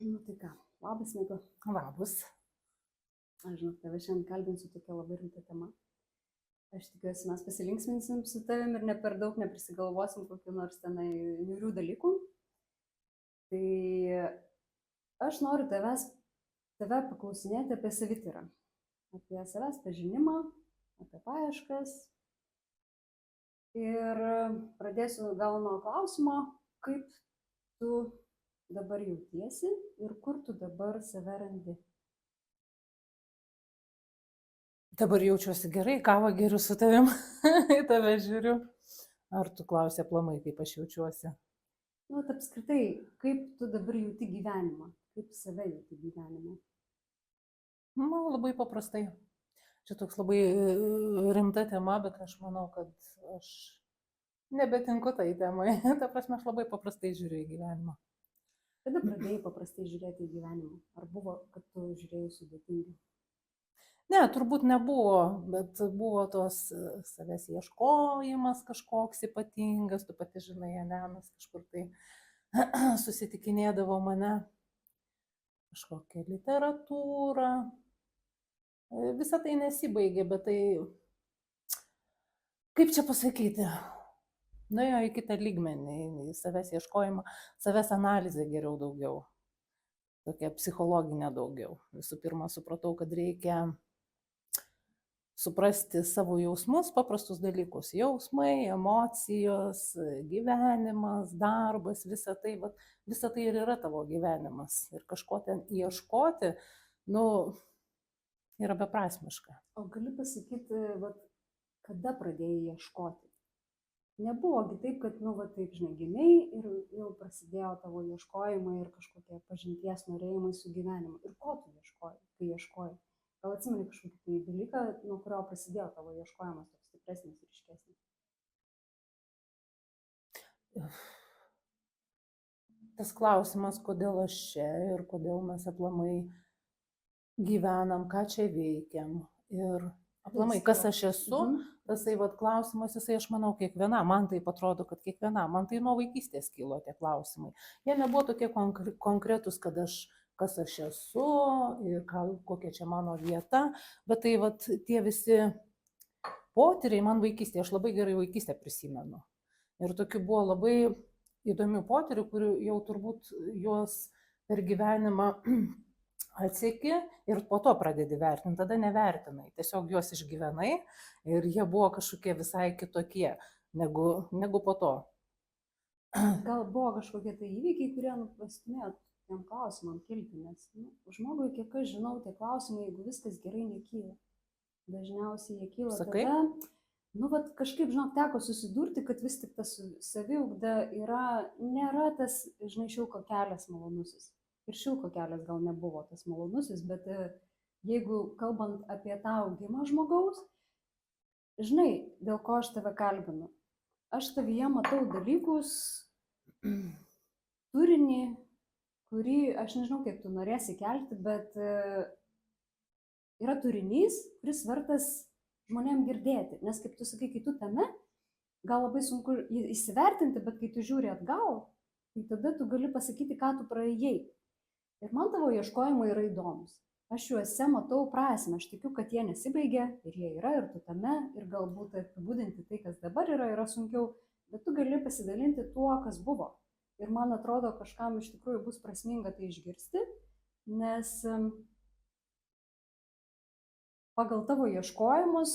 Nu tai ką, labas, Mėgo. Labas. Aš žinau, tave šiandien kalbinsiu tokia labai rimta tema. Aš tikiuosi, mes pasilinksminsim su tavim ir ne per daug neprisigalvosim kokiu nors tenai niūrių dalykų. Tai aš noriu tave paklausinėti apie savityrą, apie savęs pažinimą, apie paieškas. Ir pradėsiu gal nuo klausimo, kaip tu dabar jautiesi ir kur tu dabar save randi. Dabar jaučiuosi gerai, kavą geriu su tavim, į tave žiūriu. Ar tu klausė aplamai, kaip aš jaučiuosi? Nu, apskritai, kaip tu dabar jauti gyvenimą, kaip save jauti gyvenimą. Nu, labai paprastai. Čia toks labai rimta tema, bet aš manau, kad aš nebetinku tai temai. Ta prasme, aš labai paprastai žiūriu į gyvenimą. Kada pradėjai paprastai žiūrėti į gyvenimą? Ar buvo, kad tu žiūrėjai sudėtingai? Ne, turbūt nebuvo, bet buvo tos savęs ieškojimas kažkoks ypatingas, tu pati žinai, Elenas kažkur tai susitikinėdavo mane, kažkokią literatūrą. Visą tai nesibaigė, bet tai, kaip čia pasakyti, nuėjo į kitą lygmenį, į savęs ieškojimą, savęs analizę geriau daugiau, tokia psichologinė daugiau. Visų pirma, supratau, kad reikia suprasti savo jausmus, paprastus dalykus. Jausmai, emocijos, gyvenimas, darbas, visa tai ir yra tavo gyvenimas. Ir kažko ten ieškoti, yra beprasmiška. O gali pasakyti, kada pradėjai ieškoti? Nebuvogi taip, kad, taip, žinai, gimiai ir jau prasidėjo tavo ieškojimai ir kažkokie pažinties norėjimai su gyvenimu. Ir ko tu ieškojai, kai ieškojai? Gal atsimeni kažkokį tai dalyką, nuo kurio prasidėjo tavo ieškojimas toks stipresnis ir ryškesnis? Tas klausimas, kodėl aš čia ir kodėl mes aplamai gyvenam, ką čia veikiam ir aplamai, kas aš esu, tasai klausimas, aš manau, kiekvienam, man taip atrodo, kad kiekvienam, man tai nuo vaikystės kilo tie klausimai. Jie nebuvo tokie konkretus, kad kas aš esu ir kokia čia mano vieta, bet tai tie visi potyriai man vaikystėje, aš labai gerai vaikystę prisimenu. Ir tokių buvo labai įdomių potyrių, kurių jau turbūt juos per gyvenimą atseki ir po to pradedi vertinti, tada nevertinai, tiesiog juos išgyvenai ir jie buvo kažkokie visai kitokie negu po to. Gal buvo kažkokie tai įvykiai, kurie pastumėjo tiem klausimam kilti, nes žmogui, kiek aš žinau, tie klausimai, jeigu viskas gerai, nekyla. Dažniausiai jie kyla tada, kažkaip, žinok, teko susidurti, kad vis tik tas saviugda nėra tas, žinai, šilko kelias malonusis. Ir šilko kelias gal nebuvo tas malonusis, bet jeigu kalbant apie tą augimą žmogaus, žinai, dėl ko aš tave kalbinu. Aš tavyje matau dalykus, turinį, kurį aš nežinau, kiek tu norėsi kelti, bet yra turinys, kuris vertas žmonėm girdėti. Nes kaip tu sakai, kai tu tame, gal labai sunku įsivertinti, bet kai tu žiūri atgal, tai tada tu gali pasakyti, ką tu praėjai. Ir man tavo ieškojimai yra įdomus. Aš juose matau prasmę, aš tikiu, kad jie nesibaigia ir jie yra ir tu tame, ir galbūt apibūdinti tai, kas dabar yra sunkiau, bet tu gali pasidalinti tuo, kas buvo. Ir man atrodo, kažkam iš tikrųjų bus prasminga tai išgirsti, nes pagal tavo ieškojimus,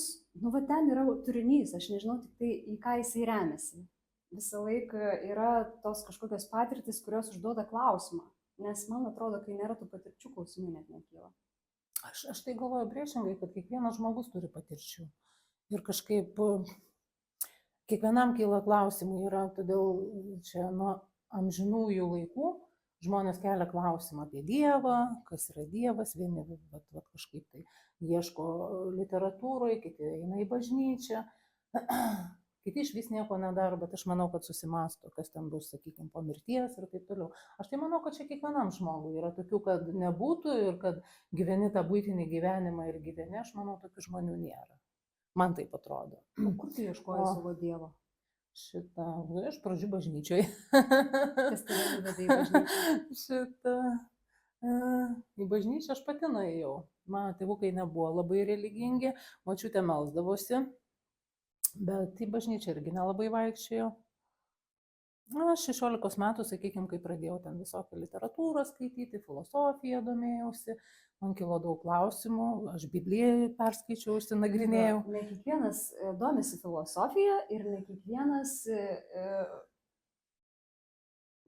ten yra turinys, aš nežinau tik tai, į ką jisai remiasi. Visą laiką yra tos kažkokios patirtis, kurios užduoda klausimą. Nes man atrodo, kai nėra tų patirčių, klausimai net nekyla. Aš tai galvoju priešingai, kad kiekvienas žmogus turi patirčių. Ir kažkaip kiekvienam kyla klausimai yra, todėl čia nuo amžinųjų laikų žmonės kelia klausimą apie Dievą, kas yra Dievas, vieni kažkaip tai ieško literatūroje, kiti eina į bažnyčią. Kiti iš vis nieko nedaro, bet aš manau, kad susimąsto, kas ten bus, sakykime, po mirties ir taip toliau. Aš tai manau, kad čia kiekvienam žmogui yra tokių, kad nebūtų ir kad gyveni tą buitinį gyvenimą ir gyveni, aš manau, tokių žmonių nėra. Man taip atrodo. O kur tu ieškoji savo Dievo? Iš pradžių bažnyčioje. Kas tave nuvedė į bažnyčią? Į bažnyčią aš pati nuėjau. Mano tėvukai nebuvo labai religingi, močiutė melsdavosi, bet į bažnyčią irgi nelabai vaikščiojo. Aš 16 metų, sakykime, kai pradėjau ten visokią literatūrą skaityti, filosofiją domėjausi, man kilo daug klausimų, aš Bibliją perskaičiau, išsinagrinėjau. Ne kiekvienas domisi filosofija ir ne kiekvienas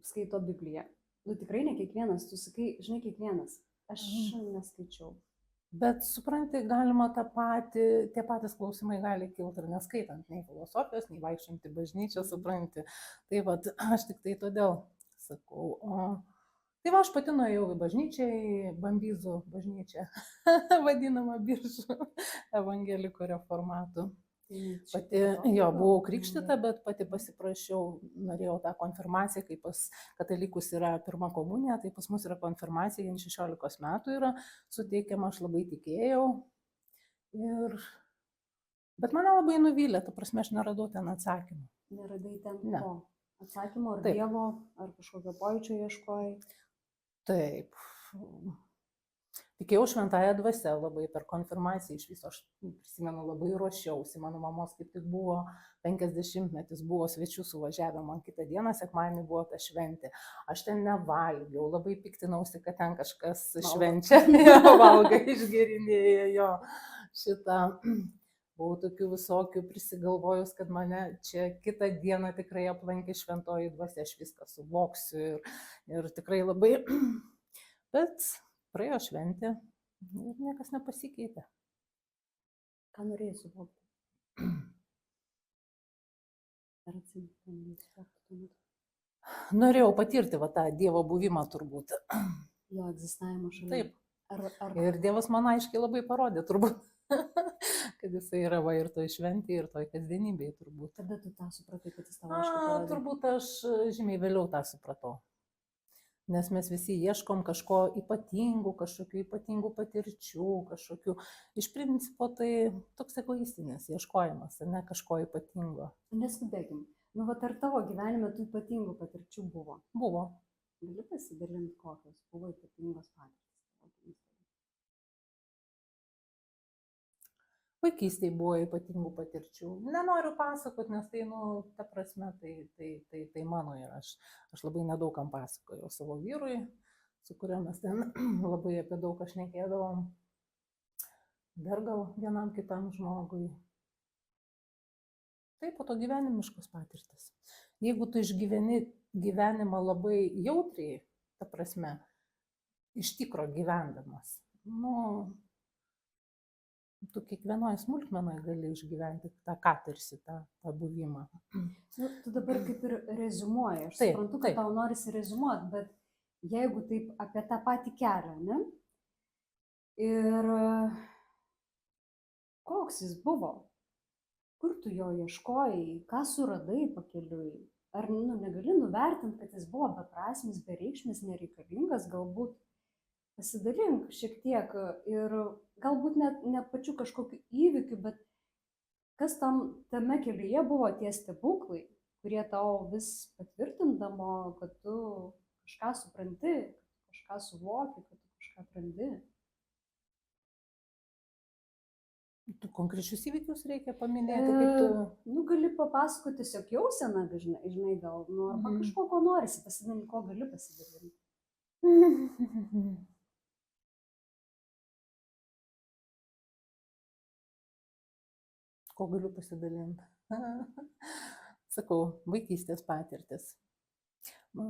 skaito Bibliją. Nu tikrai ne kiekvienas, tu sakai, žinai, kiekvienas. Aš neskaičiau. Bet supranti, galima tie patys klausimai gali kilti ir neskaitant nei filosofijos, nei vaikščiant į bažnyčią, supranti. Tai va, aš tik tai todėl sakau. Tai va, aš pati nuėjau į bažnyčią, į Bambizų bažnyčią, vadinamą Biržų evangelikų reformatų. Pati, jo, buvau krikštyta, bet pati pasiprašiau, norėjau tą konfirmaciją, kai pas katalikus yra pirma komunija, tai pas mus yra konfirmacija, jiems 16 metų yra suteikiama, aš labai tikėjau. Bet mane labai nuvylė, ta prasme, aš neradau ten atsakymų. Neradai ten ko? Atsakymo ar Dievo, ar kažkokio pojūčio ieškojai? Taip. Tikėjau šventąją dvasią labai per konfirmaciją, iš viso aš prisimenu labai ruošiausi, mano mamos kaip tik buvo 50-metis, buvo svečių suvažiavę, man kitą dieną, sekmadienį buvo ta šventė. Aš ten nevalgiau, labai piktinausi, kad ten kažkas švenčia, valgai išgerinėja jo šitą. Buvau tokių visokių prisigalvojus, kad mane čia kitą dieną tikrai aplankė šventoji dvasia, aš viską suvoksiu ir tikrai labai, bet praėjo šventė ir niekas nepasikeitė. Ką norėjai suvokti? Ar atsimeni, suvokti? Norėjau patirti va tą Dievo buvimą turbūt. Jo egzistavimą šalia. Taip. Ir Dievas man aiškiai labai parodė turbūt, kad jisai yra va ir toj šventėje, ir toj kasdienybėje turbūt. Kada tu tą supratai, kad jis tavo aiškiai parodė? Turbūt aš žymiai vėliau tą supratau. Nes mes visi ieškom kažko ypatingų, kažkokių ypatingų patirčių, kažkokių. Iš principo tai toks egoistinis ieškojimas, ne kažko ypatingo. Neskubėkim. Nu, va, ar tavo gyvenime tų ypatingų patirčių buvo? Buvo. Gali pasidalinti, kokios buvo ypatingos patirtys? Vaikystėje buvo ypatingų patirčių. Nenoriu pasakoti, nes tai, ta prasme, tai mano ir aš labai nedaugam pasakojau savo vyrui, su kuriuo mes ten labai apie daug aš šnekėdavom. Dar gal vienam kitam žmogui. Tai po to gyvenimiškos patirtis. Jeigu tu išgyveni gyvenimą labai jautriai, ta prasme, iš tikro gyvendamas, tu kiekvienoje smulkmenoje gali išgyventi tą katarsi, tą buvimą. Nu, tu dabar kaip ir rezumuoji. Aš suprantu, kad tau norisi rezumuoti, bet jeigu taip apie tą patį kelią, ne? Ir koks jis buvo? Kur tu jo ieškojai? Ką suradai pakeliui? Ar negali nuvertinti, kad jis buvo beprasmis, bereikšmis, nereikalingas, galbūt pasidalink šiek tiek ir galbūt net ne pačiu kažkokiu įvykiu, bet kas tame kelyje buvo tie stebuklai, kurie tau vis patvirtindamo, kad tu kažką supranti, kažką suvoki, kad tu kažką atrandi. Tu konkrečius įvykius reikia paminėti, kaip tu... Nu, gali papasakoti tiesiog jauseną, žinai, gal, arba kažko, ko norisi pasidalinti, ko gali pasidalinti. Ko galiu pasidalinti? Sakau, vaikystės patirtis.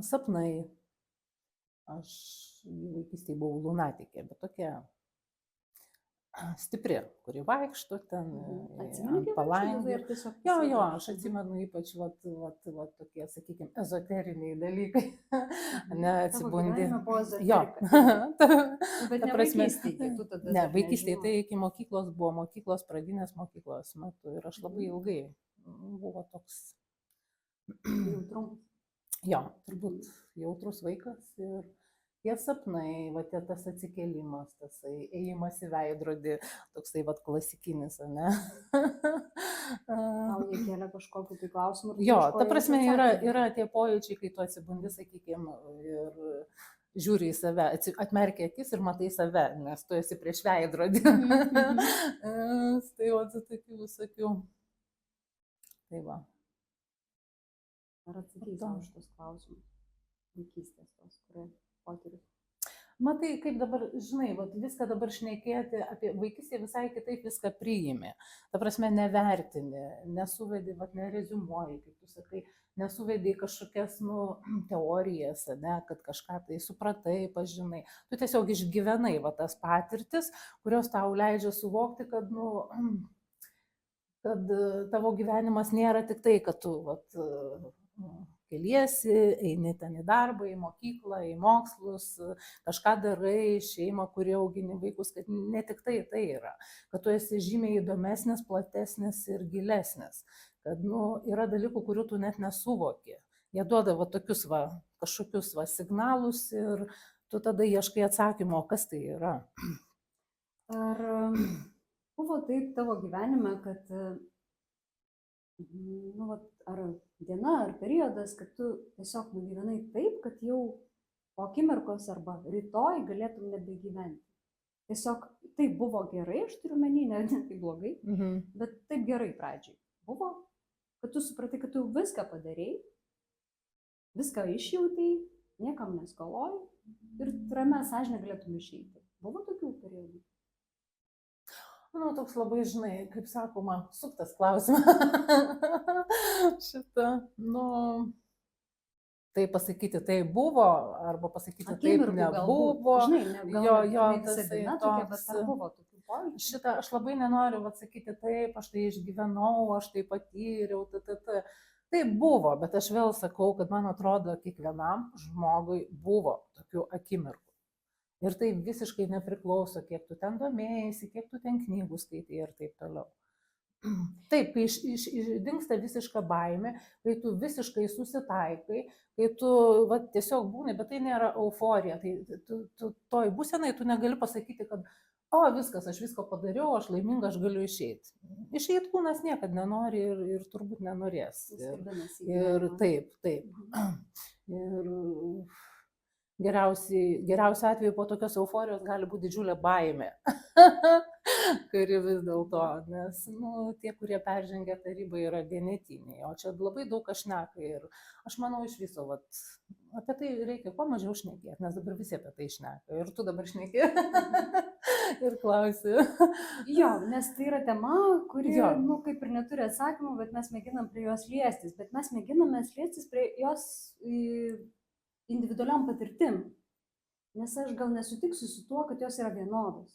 Sapnai. Aš vaikystėje buvau lunatikė, bet tokia stipri, kuri vaikšto ten, palangė. Jo, aš atsimenu ypač tokie, sakykime, ezoteriniai dalykai. Neatsibundi. Jo. Bet ne vaikystėje. Ne, vaikystėje tai iki mokyklos buvo, pradinės mokyklos metu ir aš labai ilgai buvo toks. Jo, turbūt jautrus vaikas ir tie sapnai, tas atsikėlimas, tas ėjimas į veidrodį, toksai klasikinis, ne? Gal jie kėlė kažkokiu tai klausimu? Jo, ta prasme yra tie pojūčiai, kai tu atsibundi, sakykime, ir žiūri į save, atmerkia akis ir matai save, nes tu esi prieš veidrodį. Tai va, tokių visokių. Tai va. Ar atsakys už tos klausimus? Vaikystės tos, kurie potyrius. Matai, kaip dabar, žinai, vat, viską dabar šnekėti apie vaikystę visai kitaip viską priimi. Ta prasme, nevertini, nesuvedi, vat, nereziumuoji, kaip tu sakai, nesuvedi kažkokias, teorijas, ne, kad kažką tai supratai, pažinai. Tu tiesiog išgyvenai va, tas patirtis, kurios tau leidžia suvokti, kad, kad tavo gyvenimas nėra tik tai, kad tu vat, keliesi, eini ten į darbą, į mokyklą, į mokslus, kažką darai, šeimą, kuri augini vaikus, kad ne tik tai yra, kad tu esi žymiai įdomesnis, platesnis ir gilesnis, kad yra dalykų, kurių tu net nesuvoki. Jie duoda va, tokius va, kažkokius va, signalus ir tu tada ieškai atsakymo, kas tai yra. Ar buvo taip tavo gyvenime, kad ar diena, ar periodas, kad tu tiesiog nugyvenai taip, kad jau po akimirkos arba rytoj galėtum nebegyventi. Tiesiog tai buvo gerai, aš turiu menį, ne tai blogai, bet taip gerai pradžiai. Buvo, kad tu supratai, kad tu viską padarei, viską išjautei, niekam neskolojai ir ramia sąžine galėtum išeiti. Buvo tokių periodų? Toks labai, žinai, kaip sakoma, suktas klausimas. Šitą, tai pasakyti tai buvo, arba pasakyti taip nebuvo. Jo, buvo tokių pojūčių. Šitą aš labai nenoriu atsakyti taip, aš tai išgyvenau, aš tai patyriau, Tai buvo, bet aš vėl sakau, kad man atrodo, kiekvienam žmogui buvo tokių akimirkų. Ir tai visiškai nepriklauso, kiek tu ten domėjai, kiek tu ten knygų skaitai ir taip toliau. Taip, dingsta visiška baimė, kai tu visiškai susitaikai, kai tu tiesiog būni, bet tai nėra euforija. Tai toj būsenai tu negali pasakyti, kad viskas, aš visko padariau, aš laiminga, aš galiu išeiti. Išeiti kūnas niekada nenori ir turbūt nenorės. Ir taip. Ir geriausiu atveju po tokios euforijos gali būti didžiulė baimė, kuri vis dėlto, nes tie, kurie peržengia tą ribą, yra vienetiniai, o čia labai daug kas šneka ir aš manau iš viso, apie tai reikia kuo mažiau šnekėti, nes dabar visi apie tai šneka ir tu dabar šneki ir klausi. Jo, nes tai yra tema, kuri, kaip ir neturi atsakymų, bet mes mėginam prie jos liestis, bet mes mėginame liestis prie jos individualiom patirtim, nes aš gal nesutiksiu su tuo, kad jos yra vienodos.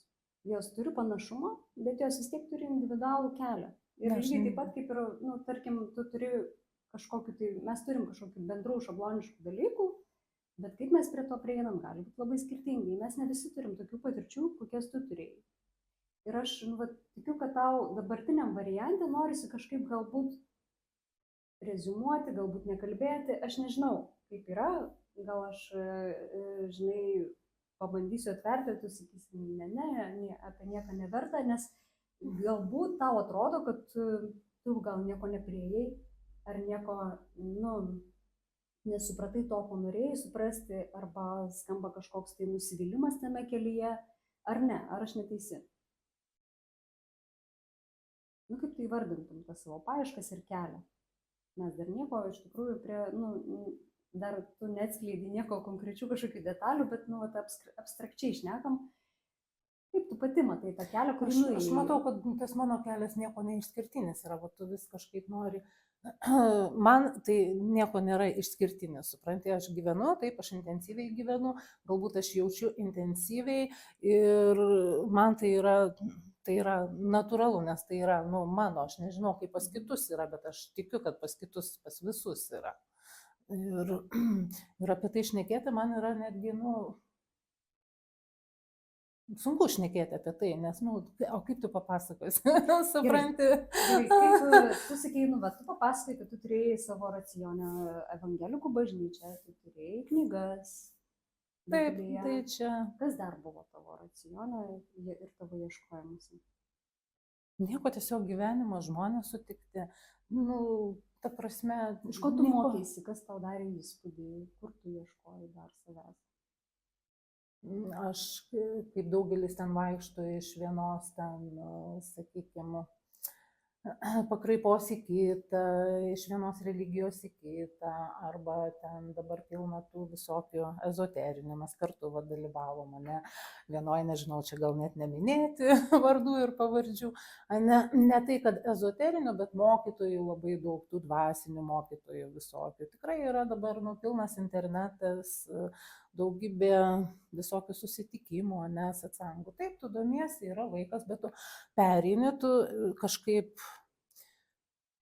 Jos turi panašumą, bet jos vis tiek turi individualų kelią. Ir lygiai taip pat kaip ir, tarkim, tu turi kažkokiu, tai mes turim kažkokių bendrų šabloniškų dalykų, bet kaip mes prie to prieinam, gali būti labai skirtingai. Mes ne visi turim tokių patirčių, kokias tu turėjai. Ir aš tikiu, kad tau dabartiniam variante norisi kažkaip galbūt reziumuoti, galbūt nekalbėti, aš nežinau, kaip yra. Gal aš, žinai, pabandysiu atverti, tu sakysi, ne, apie nieką neverta, nes galbūt tau atrodo, kad tu gal nieko nepriejai, ar nieko, nesupratai to, ko norėjai suprasti, arba skamba kažkoks tai nusivylimas tame kelyje, ar ne, ar aš neteisi. Kaip tu įvardintum tas savo paieškas ir kelią? Mes dar nieko iš tikrųjų dar tu neatskleidi nieko konkrečių kažkokių detalių, bet abstrakčiai šnekam. Kaip tu pati matai tą kelią, kurį nuėjai? Aš matau, kad tas mano kelias nieko neišskirtinis yra, tu vis kažkaip nori. Man tai nieko nėra išskirtinis, supranti, aš gyvenu, taip, aš intensyviai gyvenu, galbūt aš jaučiu intensyviai ir man tai yra natūralu, nes tai yra mano, aš nežinau, kaip pas kitus yra, bet aš tikiu, kad pas kitus, pas visus yra. Ir apie tai šnekėti man yra netgi, sunku šnekėti apie tai, nes, o kaip tu papasakosi, supranti? Tu sakei, tu papasakai, kad tu turėjai savo racioną evangelikų bažnyčią, tu turėjai knygas. Taip, tai čia. Kas dar buvo tavo racioną ir tavo ieškojimuose? Nieko, tiesiog gyvenimo, žmonės sutikti. Ta prasme. Iš ko tu mokėsi, kas tau darė įspūdį, kur tu ieškojai dar savęs? aš, kaip daugelis ten vaikšto iš vienos ten, sakykime, pakraipos į kitą, iš vienos religijos į kitą, arba ten dabar pilna tų visokių ezoterinių, mes kartu dalyvavom, ne, vienoje, nežinau, čia gal net neminėti vardų ir pavardžių, ne tai, kad ezoterinių, bet mokytojų labai daug, tų dvasinių mokytojų visokių. Tikrai yra dabar pilnas internetas, daugybė visokių susitikimų, satsangų. Taip, tu domiesi, yra vaikas, bet tu perini, tu kažkaip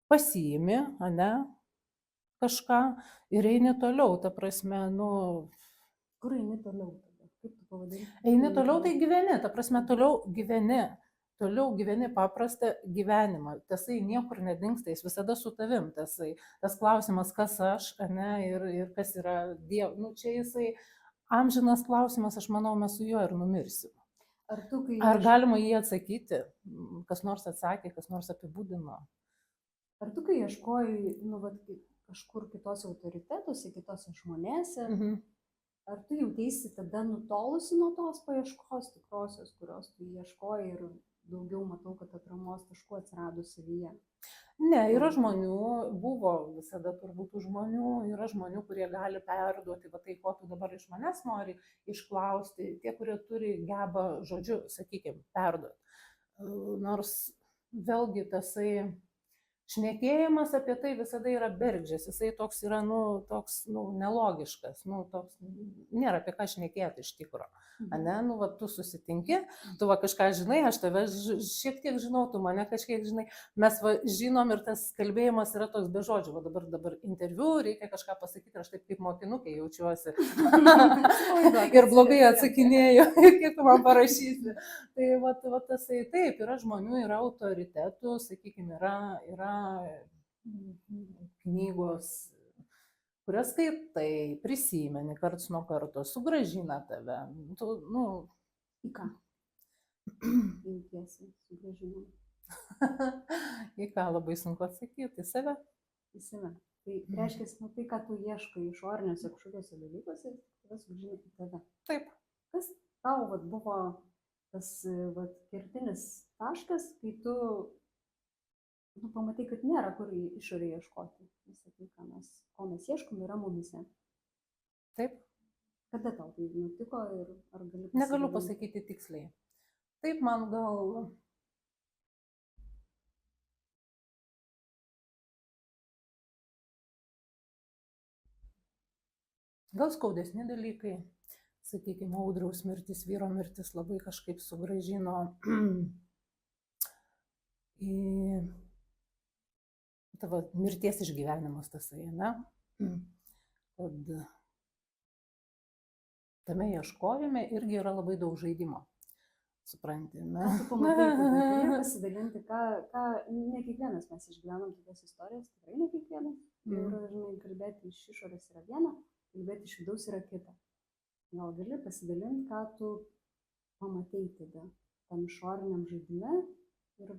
pasiimi, kažką ir eini toliau, ta prasme, Kur eini toliau tada? Kaip tu pavadini? Eini toliau, tai gyveni, ta prasme, toliau gyveni paprastą gyvenimą, tasai niekur nedingsta, jis visada su tavim, tas klausimas, kas aš, ir kas yra Dievas, čia jisai amžinas klausimas, aš manau, mes su juo ir numirsim. Ar galima jį atsakyti, kas nors atsakė, kas nors apibūdino? Ar tu, kai ieškojai, kažkur kitose autoritetuose, kitose žmonėse, ar tu jautėsi tada nutolusi nuo tos paieškos tikrosios, kurios tu ieškojai ir daugiau matau, kad atramos taškų atsirado savyje? Ne, yra žmonių, buvo visada turbūt žmonių, yra žmonių, kurie gali perduoti, tai ko tu dabar iš manęs nori išklausti, tie, kurie turi geba žodžiu, sakykime, perduoti. Nors vėlgi tasai šnekėjimas apie tai visada yra bergždžias, jisai toks yra, nelogiškas, toks, nėra apie ką šnekėti iš tikro. Tu susitinki, tu kažką žinai, aš tave šiek tiek žinau, tu mane kažkiek žinai, mes žinom ir tas kalbėjimas yra toks be žodžių, dabar interviu, reikia kažką pasakyti, aš taip kaip mokinukė jaučiuosi ir blogai atsakinėju, kaip tu man parašysi. Tai tasai taip, yra žmonių, yra autoritetų, sakykime, yra knygos, kurias skaitai, prisimeni karts nuo karto, sugrąžina tave. Į ką? Jautiesi sugrąžinama. Į ką labai sunku atsakyti, į save. Į save. Tai reiškia, tai, ką tu ieškai išoriniuose kažkokiuose dalykuose, tave sugrąžina į tave. Taip. Kas tau buvo tas kertinis taškas, kai tu pamatai, kad nėra kur išorėje ieškoti. Visą tai, ko mes ieškom, yra mumise. Taip. Kada tau tai nutiko ir ar gali pasakyti? Negaliu pasakyti tiksliai. Taip, man gal skaudesni dalykai, sakykime, Audriaus mirtis, vyro mirtis labai kažkaip sugrąžino į tavo mirties išgyvenimas tasai, kad tame ieškojime irgi yra labai daug žaidimo, supranti. Tu pamatai, kad reikia pasidalinti, ne kiekvienas mes išgyvenam tokias istorijas, tikrai ne kiekvienas. Ir, kalbėti iš išorės yra viena, kalbėti iš vidaus yra kita. Gal gali pasidalinti, ką tu pamatai tada tam išoriniam žaidime ir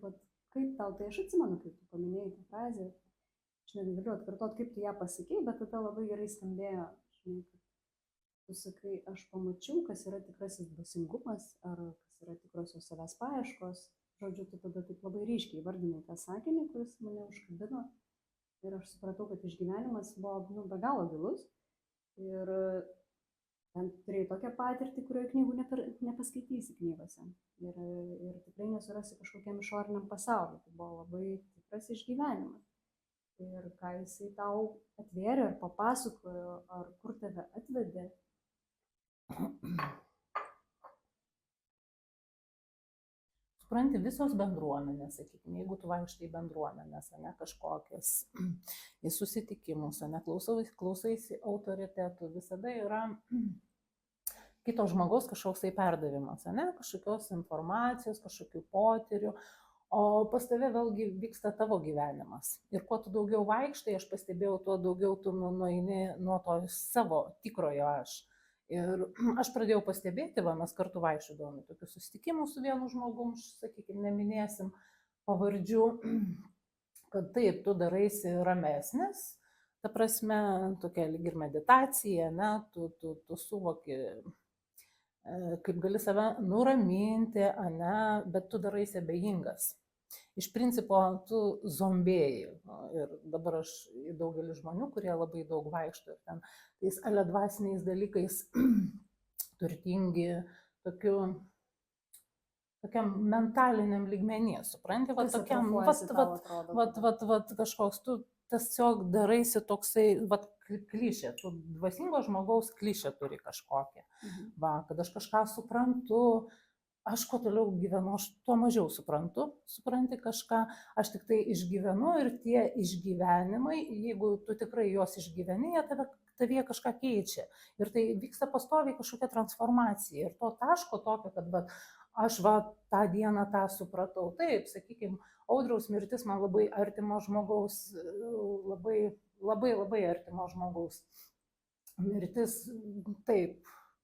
kaip tau, tai aš atsimenu, kaip tu paminėjai tą frazę, aš negaliu atkartoti, kaip tu ją pasakei, bet tada labai gerai skambėjo, kad tu sakai, aš pamačiau, kas yra tikrasis dvasingumas, ar kas yra tikrosios savęs paieškos, žodžiu, tu tada taip labai ryškiai vardinai tą sakinį, kuris mane užkabino ir aš supratau, kad išgyvenimas buvo be galo gilus ir ten turėjai tokią patirtį, kurioje knygų nepaskaitysi knygose. Ir tikrai nesurasi kažkokiam išoriniam pasauliu. Tai buvo labai tikras išgyvenimas. Ir ką jisai tau atvėrė ar papasakojo, ar kur tave atvedė. Supranti, visos bendruomenės, sakykime, jeigu tu vaikštai bendruomenės, kažkokias, į susitikimus, klausaisi autoritetų, visada yra kito žmogaus kažkoksai perdavimas, kažkokios informacijos, kažkokių potyrių, o pas tave vėlgi vyksta tavo gyvenimas. Ir kuo tu daugiau vaikštai, aš pastebėjau, tuo daugiau tu nueini nuo to savo tikrojo aš. Ir aš pradėjau pastebėti, mes kartu vaikščiodavome tokius susitikimus su vienu žmogum, sakykime, neminėsim pavardžių, kad taip, tu daraisi ramesnis, ta prasme, tokia lyg ir meditacija, tu suvoki kaip gali save nuraminti, ane, bet tu daraisi abejingas. Iš principo, tu zombėjai. Ir dabar aš į daugelį žmonių, kurie labai daug vaikšto ir ten tais dvasiniais dalykais turtingi, tokiam mentaliniam lygmenį, supranti, va tokiam, kažkoks, tu tiesiog daraisi toksai, va klišė, tu dvasingo žmogaus klišė turi kažkokią. Va, kad aš kažką suprantu, aš kuo toliau gyvenu, aš tuo mažiau suprantu, supranti kažką, aš tik tai išgyvenu ir tie išgyvenimai, jeigu tu tikrai juos išgyveni, jie tavyje kažką keičia. Ir tai vyksta pastoviai kažkokia transformacija. Ir to taško tokio, kad aš tą dieną tą supratau. Taip, sakykime, Audriaus mirtis man labai artimo žmogaus, labai artimo žmogaus mirtis, taip,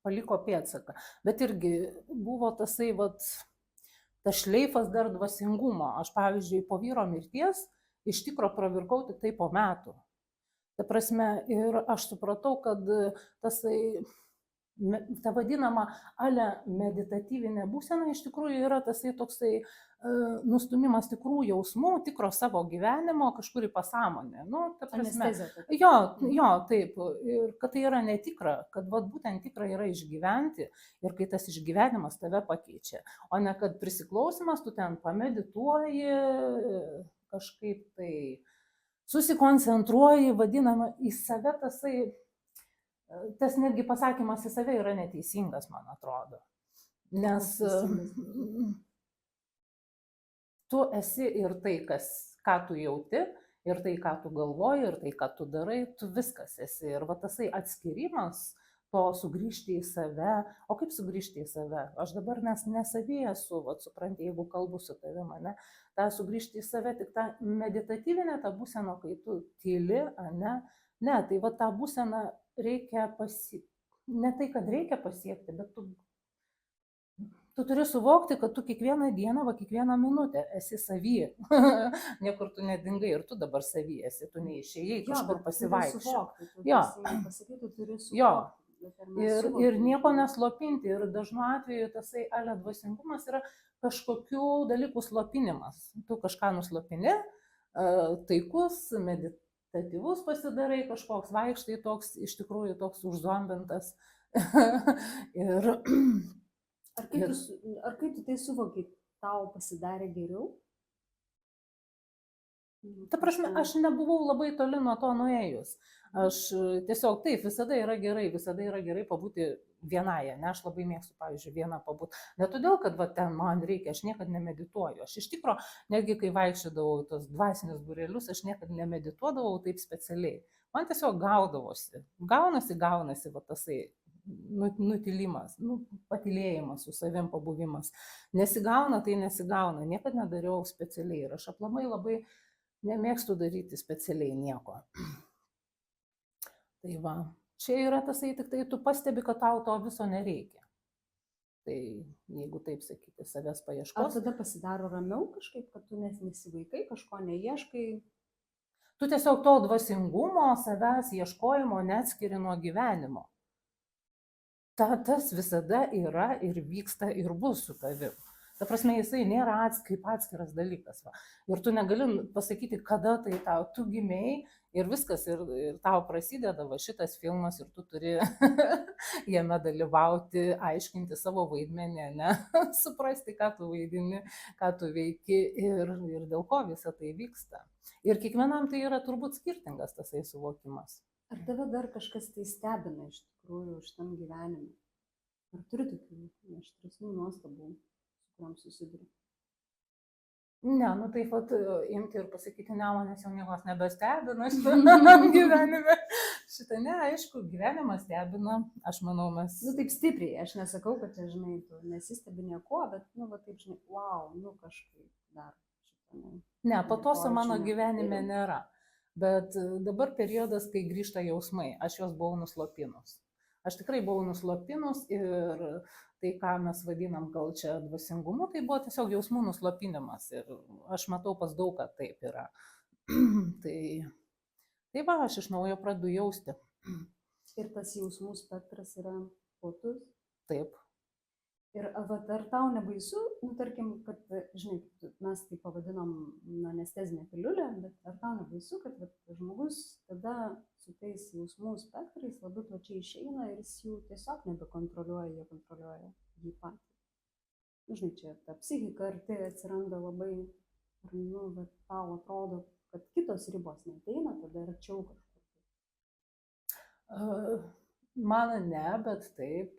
paliko pėdsaką. Bet irgi buvo tasai, tas šleifas dar dvasingumo. Aš, pavyzdžiui, po vyro mirties iš tikro pravirkau tik tai po metų. Ta prasme, ir aš supratau, kad ta vadinama meditatyvinė būsena iš tikrųjų yra tasai toksai nustumimas tikrų jausmų, tikro savo gyvenimo kažkur į pasąmonę. Nu, ta prasme, jo, taip. Ir kad tai yra netikra, kad būtent tikra yra išgyventi ir kai tas išgyvenimas tave pakeičia. O ne kad prisiklausimas, tu ten pamedituoji, kažkaip tai susikoncentruoji, vadinama, į save tas netgi pasakymas į save yra neteisingas, man atrodo. Nes tu esi ir tai, ką tu jauti, ir tai, ką tu galvoji, ir tai, ką tu darai, tu viskas esi. Ir tasai atskirimas to sugrįžti į save. O kaip sugrįžti į save? Aš dabar nesavyje esu, supranti, jeigu kalbu su tavimi, ne? Ta sugrįžti į save, tik ta meditatyvinė ta būsena, kai tu tyli, ne? Ne, tai tą būseną reikia ne tai, kad reikia pasiekti, bet tu turi suvokti, kad tu kiekvieną dieną, kiekvieną minutę esi savy. Niekur tu nedingai ir tu dabar savy esi, tu neišėjai kažkur pasivaikščioti. Jo. Ir nieko neslopinti. Ir dažnu atveju tasai dvasingumas yra kažkokių dalykų slopinimas. Tu kažką nuslopini, taikus, meditatyvus pasidarai, kažkoks vaikštai toks, iš tikrųjų toks užzombintas. Ar kai tu tai suvoki, tau pasidarė geriau? Ta prasme, aš nebuvau labai toli nuo to nuėjus. Aš tiesiog taip, visada yra gerai pabūti vienaje, ne, aš labai mėgstu, pavyzdžiui, vieną pabūti. Ne todėl, kad ten man reikia, aš niekada nemedituoju. Aš iš tikro, netgi kai vaikščiodavau tos dvasinius būrelius, aš niekada nemedituodavau taip specialiai. Man tiesiog gaudavosi. Gaunasi tasai nutilimas, patylėjimas, su savim pabuvimas. Nesigauna, tai nesigauna. Niekada nedariau specialiai. Ir aš aplamai labai nemėgstu daryti specialiai nieko. Tai va, čia yra tasai, tik tai tu pastebi, kad tau to viso nereikia. Tai jeigu taip sakyti, savęs paieškos. Ar tada pasidaro ramiau kažkaip, kad tu nesivaikai, kažko neieškai? Tu tiesiog to dvasingumo, savęs ieškojimo neatskiri nuo gyvenimo. Tas visada yra ir vyksta ir bus su tavim. Ta prasme, jisai nėra kaip atskiras dalykas. Va. Ir tu negali pasakyti, kada tai tau, tu gimėjai ir viskas, ir tau prasideda šitas filmas ir tu turi jame dalyvauti, aiškinti savo vaidmenį, ne? Suprasti, ką tu vaidini, ką tu veiki ir dėl ko visa tai vyksta. Ir kiekvienam tai yra turbūt skirtingas tasai suvokimas. Ar tave dar kažkas tai stebina iš tikrųjų šitam gyvenime? Ar turi tokių aštresnių nuostabų, su kuriam susiduri? Ne, taip imti ir pasakyti, ne, manęs jau niekas nebestebina šitam gyvenime. Šitą ne, aišku, gyvenimas stebina, aš manau, mes... Taip stipriai, aš nesakau, kad čia, žinai, tu nesistebi nieko, bet, taip, žinai, wow, kažkaip dar šitą. Ne, patoso mano gyvenime nėra. Bet dabar periodas, kai grįžta jausmai, aš juos buvau nuslopinus. Aš tikrai buvau nuslopinus ir tai, ką mes vadinam gal čia dvasingumu, tai buvo tiesiog jausmų nuslopinimas. Ir aš matau pas daug, kad taip yra. Tai va, aš iš naujo pradedu jausti. Ir tas jausmų spektras yra platus? Taip, Ir vat, ar tau nebaisu, nu, tarkim, kad, žinai, mes tai pavadinom anestezinę piliulę, bet ar tau nebaisu, kad vat, žmogus tada su tais jausmų spektrais labai plačiai išeina ir jis jų tiesiog nebekontroliuoja, jie kontroliuoja jį patį. Nu, žinai, čia ta psichika arti atsiranda labai, ar, nu, bet tau atrodo, kad kitos ribos neateina, tada arčiau kažkur. Man ne, bet taip,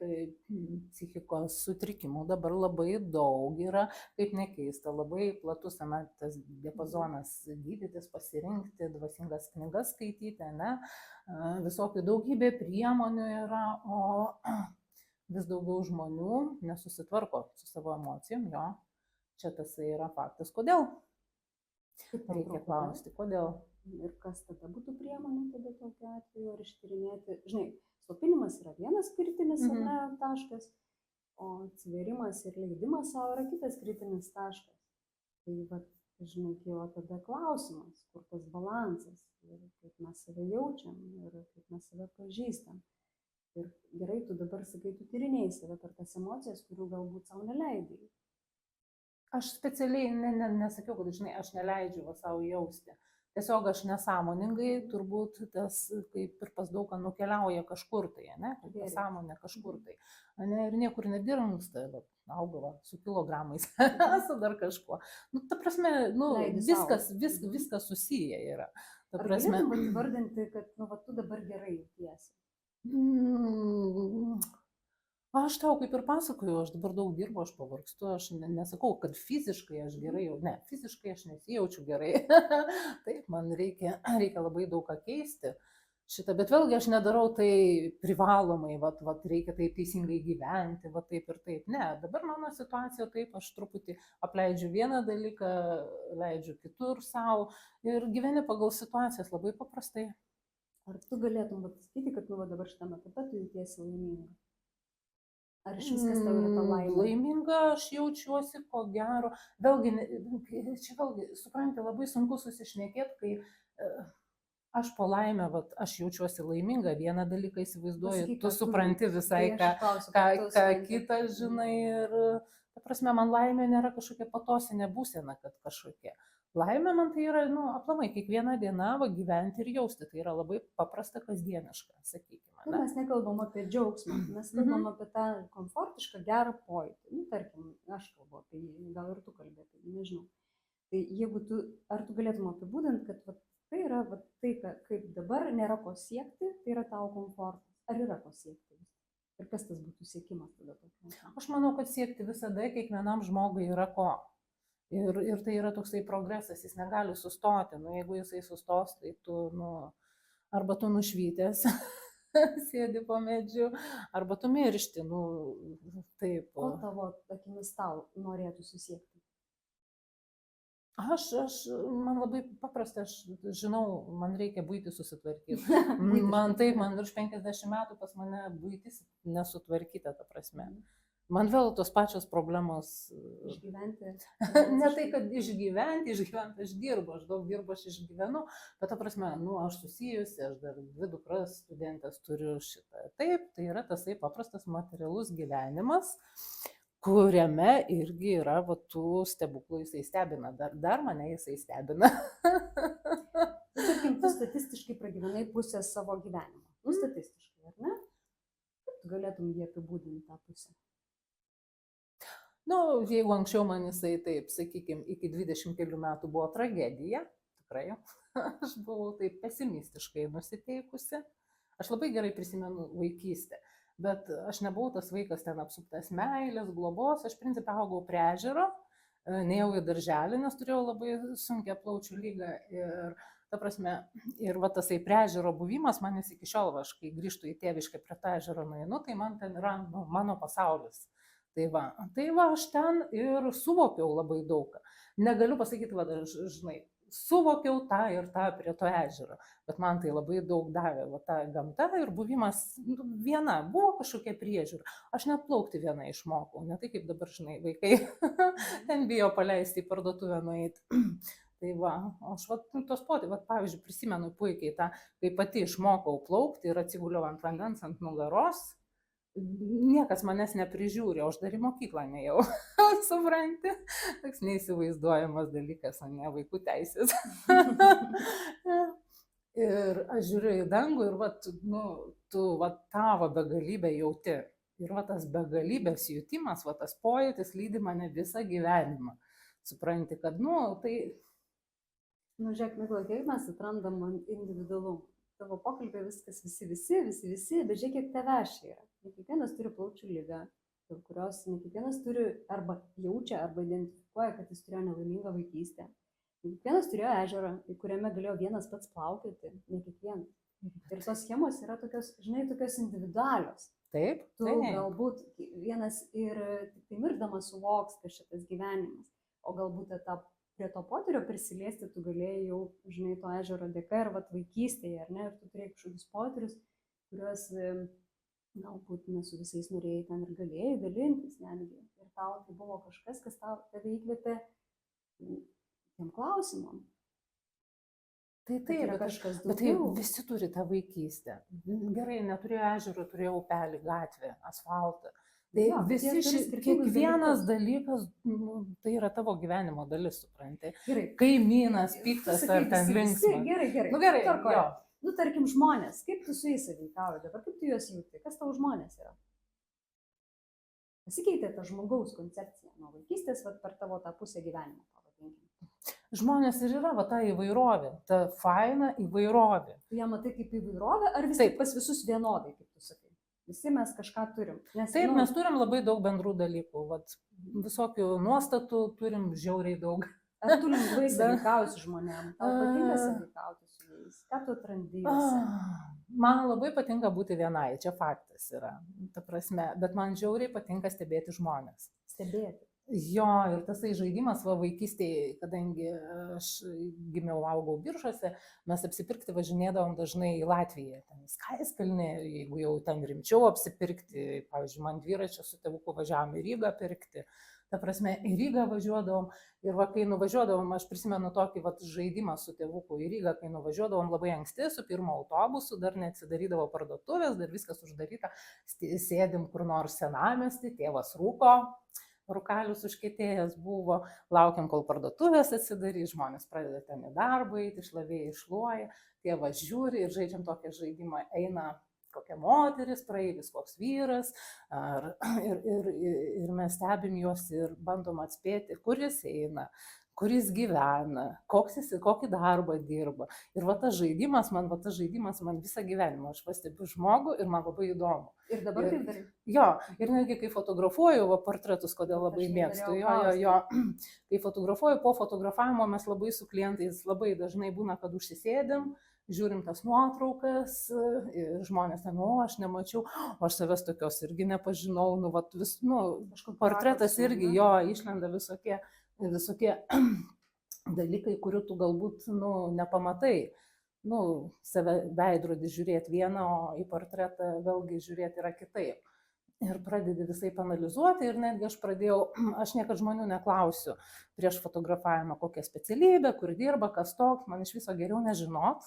psichikos sutrikimų dabar labai daug yra, kaip nekeista, labai platus tas diapazonas gydytis, pasirinkti, dvasingas knygas skaityti, ne, visokių daugybė priemonių yra, o vis daugiau žmonių nesusitvarko su savo emocijom, jo, čia tas yra faktas. Kodėl? Reikia klausti, kodėl. Ir kas tada būtų priemonė tada tokiu atveju, ar ištyrinėti, žinai, slopinimas yra vienas kritinis ar ne taškas, o atsivėrimas ir leidimas savo yra kitas kritinis taškas. Tai, vat, žinai, kyla tada klausimas, kur tas balansas, ir kaip mes save jaučiam, ir kaip mes save pažįstam. Ir gerai, tu dabar sakai, tu tyrinėjai save per tas emocijas, kurių galbūt savo neleidai. Aš specialiai nesakiau, kad, žinai, aš neleidžiu savo jausti. Tiesiog aš nesąmoningai, turbūt tas, kaip ir pas daug ką nukeliauja kažkur tai, ne, pasąmonė kažkur tai. Ne, ir niekur nedirmsta, auga su kilogramais, su dar kažkuo. Nu, ta prasme, nu, viskas susiję yra. Ta prasme, ar galėtum įvardinti, kad, nu, va, tu dabar gerai jautiesi? Aš tau kaip ir pasakoju, aš dabar daug dirbu, aš pavargstu, aš nesakau, kad fiziškai aš gerai, ne, fiziškai aš nesijaučiu gerai. Taip, man reikia labai daug ką keisti šitą, bet vėlgi aš nedarau tai privalomai, vat, reikia taip teisingai gyventi, vat taip ir taip. Ne, dabar mano situacija taip, aš truputį apleidžiu vieną dalyką, leidžiu kitur savo ir gyveni pagal situacijas labai paprastai. Ar tu galėtum pasakyti, kad nu, dabar šitame etape tu jautiesi laiminga? Ar iš viskas tau yra ta laimė? Laiminga aš jaučiuosi, ko gero. Vėlgi, čia vėlgi, supranti, labai sunku susišnekėti, kai aš po laimę, vat, aš jaučiuosi laiminga, vieną dalyką įsivaizduoju, tu supranti visai ką kitą, žinai, ir, ta prasme, man laimė nėra kažkokia patosinė būsena, kad kažkokia. Laimė man tai yra, nu, aplamai, kiekvieną dieną va, gyventi ir jausti, tai yra labai paprasta kasdieniška, sakykime. Nu, mes nekalbam apie džiaugsmą, mes kalbam apie tą komfortišką, gerą pojūtį. Nu, tarkim, aš kalbu apie jį, gal ir tu kalbė, tai nežinau. Tai jeigu ar tu galėtum apibūdinti, kad va, tai yra va, tai, kaip dabar nėra ko siekti, tai yra tavo komfortas. Ar yra ko siekti? Ir kas tas būtų siekimas tada tokiu? Aš manau, kad siekti visada kiekvienam žmogui yra ko. Ir tai yra toksai progresas, jis negali sustoti. Nu, jeigu jisai sustos, tai tu, nu, arba tu nušvytęs sėdi po medžiu, arba tu miršti. Nu, taip. Ko tavo akimis tau norėtų susiekti? Man labai paprasta, aš žinau, man reikia buitį susitvarkyti. Man virš 50 metų pas mane buitis nesutvarkyta, ta prasme. Man vėl tos pačios problemos. Išgyventi. Ne tai, kad išgyventi, aš dirbu, aš daug dirbu, aš išgyvenu, bet ta prasme, nu, aš susijusi, aš dar 2 dukras studentės turiu šitą. Taip, tai yra tasai paprastas materialus gyvenimas, kuriame irgi yra, va, tų stebuklų, jisai stebina, dar mane jisai stebina. Tarkim, tu statistiškai pragyvenai pusę savo gyvenimo. Nu, statistiškai, ar ne? Kaip tu galėtum jį apibūdinti tą pusę? Nu, jeigu anksčiau man jisai, taip, sakykime, iki 20 kelių metų buvo tragedija, tikrai, aš buvau taip pesimistiškai nusiteikusi. Aš labai gerai prisimenu vaikystę, bet aš nebuvau tas vaikas ten apsuptas meilės, globos, aš principą augau prie ežero, nėjau į darželį, nes turėjau labai sunkią plaučių lygą ir, ta prasme, ir va tasai prie ežero buvimas man jis iki šiol, aš kai grįžtu į tėviškę prie tą ežero nueinu, tai man ten yra, nu, mano pasaulis. Tai va, aš ten ir suvokiau labai daug. Negaliu pasakyti, va, žinai, suvokiau tą ir tą prie to ežero, bet man tai labai daug davė, va, ta gamta ir buvimas viena, buvo kažkokia priežiūra. Aš net plaukti viena išmokau, ne tai kaip dabar, žinai, vaikai ten bijo paleisti į parduotuvę nueiti. Tai va, aš va, tos potį, va, pavyzdžiui, prisimenu puikiai tą, kai pati išmokau plaukti ir atsiguliau ant vandens ant nugaros. niekas manęs neprižiūri, o aš dar į mokyklą nejau, supranti, toks neįsivaizduojamas dalykas, o ne vaikų teisės. Ir aš žiūriu į dangų ir vat, nu, tu vat, tavo begalybę jauti. Ir vat, tas begalybės jutimas, vat, tas pojūtis lydi mane visą gyvenimą. Supranti, kad, nu, tai... Nu, žiūrėk, Mykla, kiek mes atrandam individualumą. Tavo pokalbė viskas visi, bet žiūrėk, kiek tavęs čia yra. Ne kiekvienas turi plaučių ligą, dėl kurios ne kiekvienas turi arba jaučia, arba identifikuoja, kad jis turėjo nelaimingą vaikystę. Ne kiekvienas turėjo ežerą, kuriame galėjo vienas pats plaukioti, ne kiekvienas. Ir tos schemos yra tokios, žinai, tokios individualios. Taip, Tu galbūt vienas ir tik tai mirdamas suvoks, kad šitas gyvenimas, o galbūt prie to potyrio prisiliesti tu galėjai jau, žinai, to ežero dėka ir vat vaikystėje, ar ne, ir tu turėjai kažkokius potyrius, kuriuos galbūt ne su visais norėjai ten ir galėjai dalintis netgi. Ir tau tai buvo kažkas, kas tave įkvėpė tiem klausimam. Tai yra kažkas daugiau. Bet tai visi turi tą vaikystę. Gerai, neturėjau ežero, turėjau upelį, gatvę, asfaltą. Tai jo, kiekvienas dalykas, nu, tai yra tavo gyvenimo dalis, supranti. Gerai. Kaimynas, piktas ar ten linksmas. Gerai. Nu, gerai, jo. Nu, tarkim, žmonės, kaip tu su jais sąveikauji dabar, kaip tu juos jauti, kas tavo žmonės yra? Pasikeitė ta žmogaus koncepcija nuo vaikystės per tavo tą pusę gyvenimo, pavadinkim. Žmonės ir yra ta įvairovė, ta faina įvairovė. Tu ją matai kaip įvairovė, ar vis tik pas visus vienodai, kaip tu sakai? Visi mes kažką turim. Taip, mes turim labai daug bendrų dalykų, vat, visokių nuostatų turim žiauriai daug. Ar tu lengvai sąveikauji su žmonėm? Tau patinka sąveikauti su jais? Ką tu atrandi juose? Man labai patinka būti vienai, čia faktas yra, ta prasme, bet man žiauriai patinka stebėti žmonės. Stebėti. Jo, ir tasai žaidimas vaikystėje, kadangi aš gimiau, augau Biržuose, mes apsipirkti važinėdavom dažnai į Latviją, ten Skaiskalnį, jeigu jau ten rimčiau apsipirkti, pavyzdžiui, man dviračio su tėvuku važiavom į Rygą pirkti, ta prasme, į Rygą važiuodavom ir va, kai nuvažiuodavom, aš prisimenu tokį žaidimą su tėvuku į Rygą, kai nuvažiuodavom labai anksti su pirmo autobusu, dar neatsidarydavo parduotuvės, dar viskas uždaryta, sėdim kur nors senamiestį, tėvas rūko. Rūkalius užkietėjęs buvo, laukiam, kol parduotuvės atsidarys, žmonės pradeda ten į darbą eiti, šlavėjai iššluoja, tėvas žiūri ir žaidžiam tokią žaidimą, eina kokia moteris, praeivis koks vyras, ir mes stebim juos ir bandom atspėti, kur jis eina, kur jis gyvena, kokį darbą dirba. Ir va tas žaidimas man visą gyvenimą, aš pastebiu žmogų ir man labai įdomu. Ir dabar taip darai? Jo, ir netgi kai fotografuoju portretus, kodėl labai mėgstu, jo, kai fotografuoju, po fotografavimo mes labai su klientais labai dažnai būna, kad užsisėdim, žiūrim tas nuotraukas ir žmonės ten, aš nemačiau, aš savęs tokios irgi nepažinau, portretas irgi, jo, išlenda visokie dalykai, kurių tu galbūt nepamatai. Save veidrodį žiūrėti vieną, o į portretą vėlgi žiūrėti yra kitaip. Ir pradedi visai analizuoti ir netgi aš niekad žmonių neklausiu prieš fotografavimą, kokia specialybė, kur dirba, kas toks, man iš viso geriau nežinot.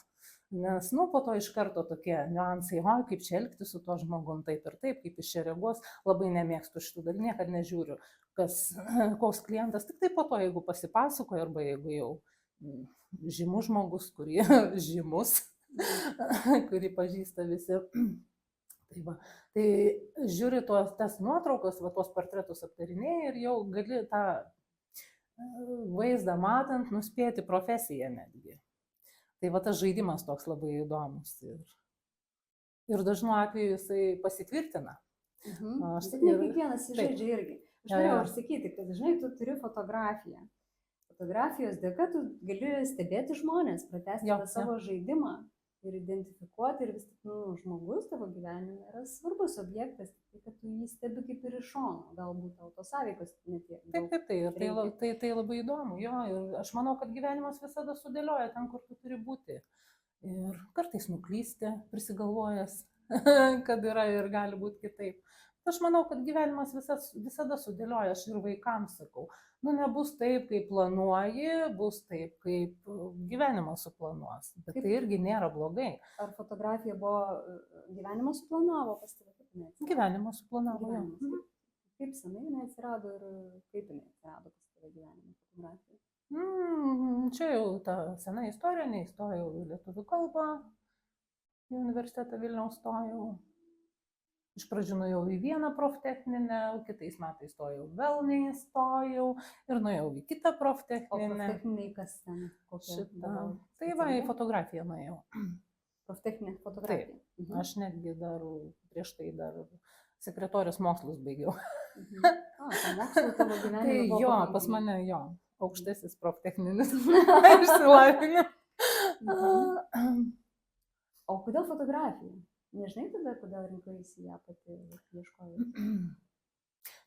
Nes, po to iš karto tokie niuansai, kaip čia elgtis su tuo žmogum, taip ir taip, kaip iš čia reaguos, labai nemėgstu šitų dalykų, niekad nežiūriu, koks klientas, tik tai po to, jeigu pasipasakoja, arba jeigu jau žymus žmogus, kurį pažįsta visi. Tai žiūri tas nuotraukas, tos portretus aptarinėjai ir jau gali tą vaizdą matant nuspėti profesiją netgi. Tai tas žaidimas toks labai įdomus ir dažnu atveju jisai pasitvirtina. Bet ne kiekvienas žaidžia irgi. Aš norėjau sakyti, kad dažnai tu turi fotografiją. Fotografijos dėka tu gali stebėti žmonės, pratęsti tą savo žaidimą ir identifikuoti ir vis tik žmogus tavo gyvenime yra svarbus objektas, kad tu jį stebi kaip ir iš šono, galbūt tau tos sąveikos netiek. Taip, tai labai įdomu, jo, ir aš manau, kad gyvenimas visada sudėlioja ten, kur tu turi būti. Ir kartais nuklysti, prisigalvojęs, kad yra ir gali būti kitaip. Aš manau, kad gyvenimas visada sudėlioja, aš ir vaikams sakau. Nebus taip, kaip planuoji, bus taip, kaip gyvenimas suplanuos. Bet tai irgi nėra blogai. Ar fotografija buvo gyvenimas suplanavo pas tave? jinai atsirado? Gyvenimą suplanavo. Jo. Gyvenimas. Kaip senai jinai atsirado ir kaip jinai atsirado pas tave gyvenime fotografija? Čia jau ta sena istorija, neįstojau į lietuvių kalbą, į universitetą Vilniaus stojau. Iš pradžių nuėjau į vieną proftechninę, kitais metais stojau vėl neįstojau ir nuėjau į kitą O proftechninę. proftechniniai kas ten? Kokia Šitą. buvo Tai va, į specialybė? fotografiją nuėjau. Proftechninė fotografija. Mhm. Aš netgi dar prieš tai dar sekretorijos mokslus baigiau. Mhm. Tai mokslų tavo gyvenime Tai buvo jo, pakankamai. pas mane jo, aukštasis proftechninis išsilavinimas. O kodėl fotografija? Nežinai tada, kodėl rinkaisi ją pati ieškojai?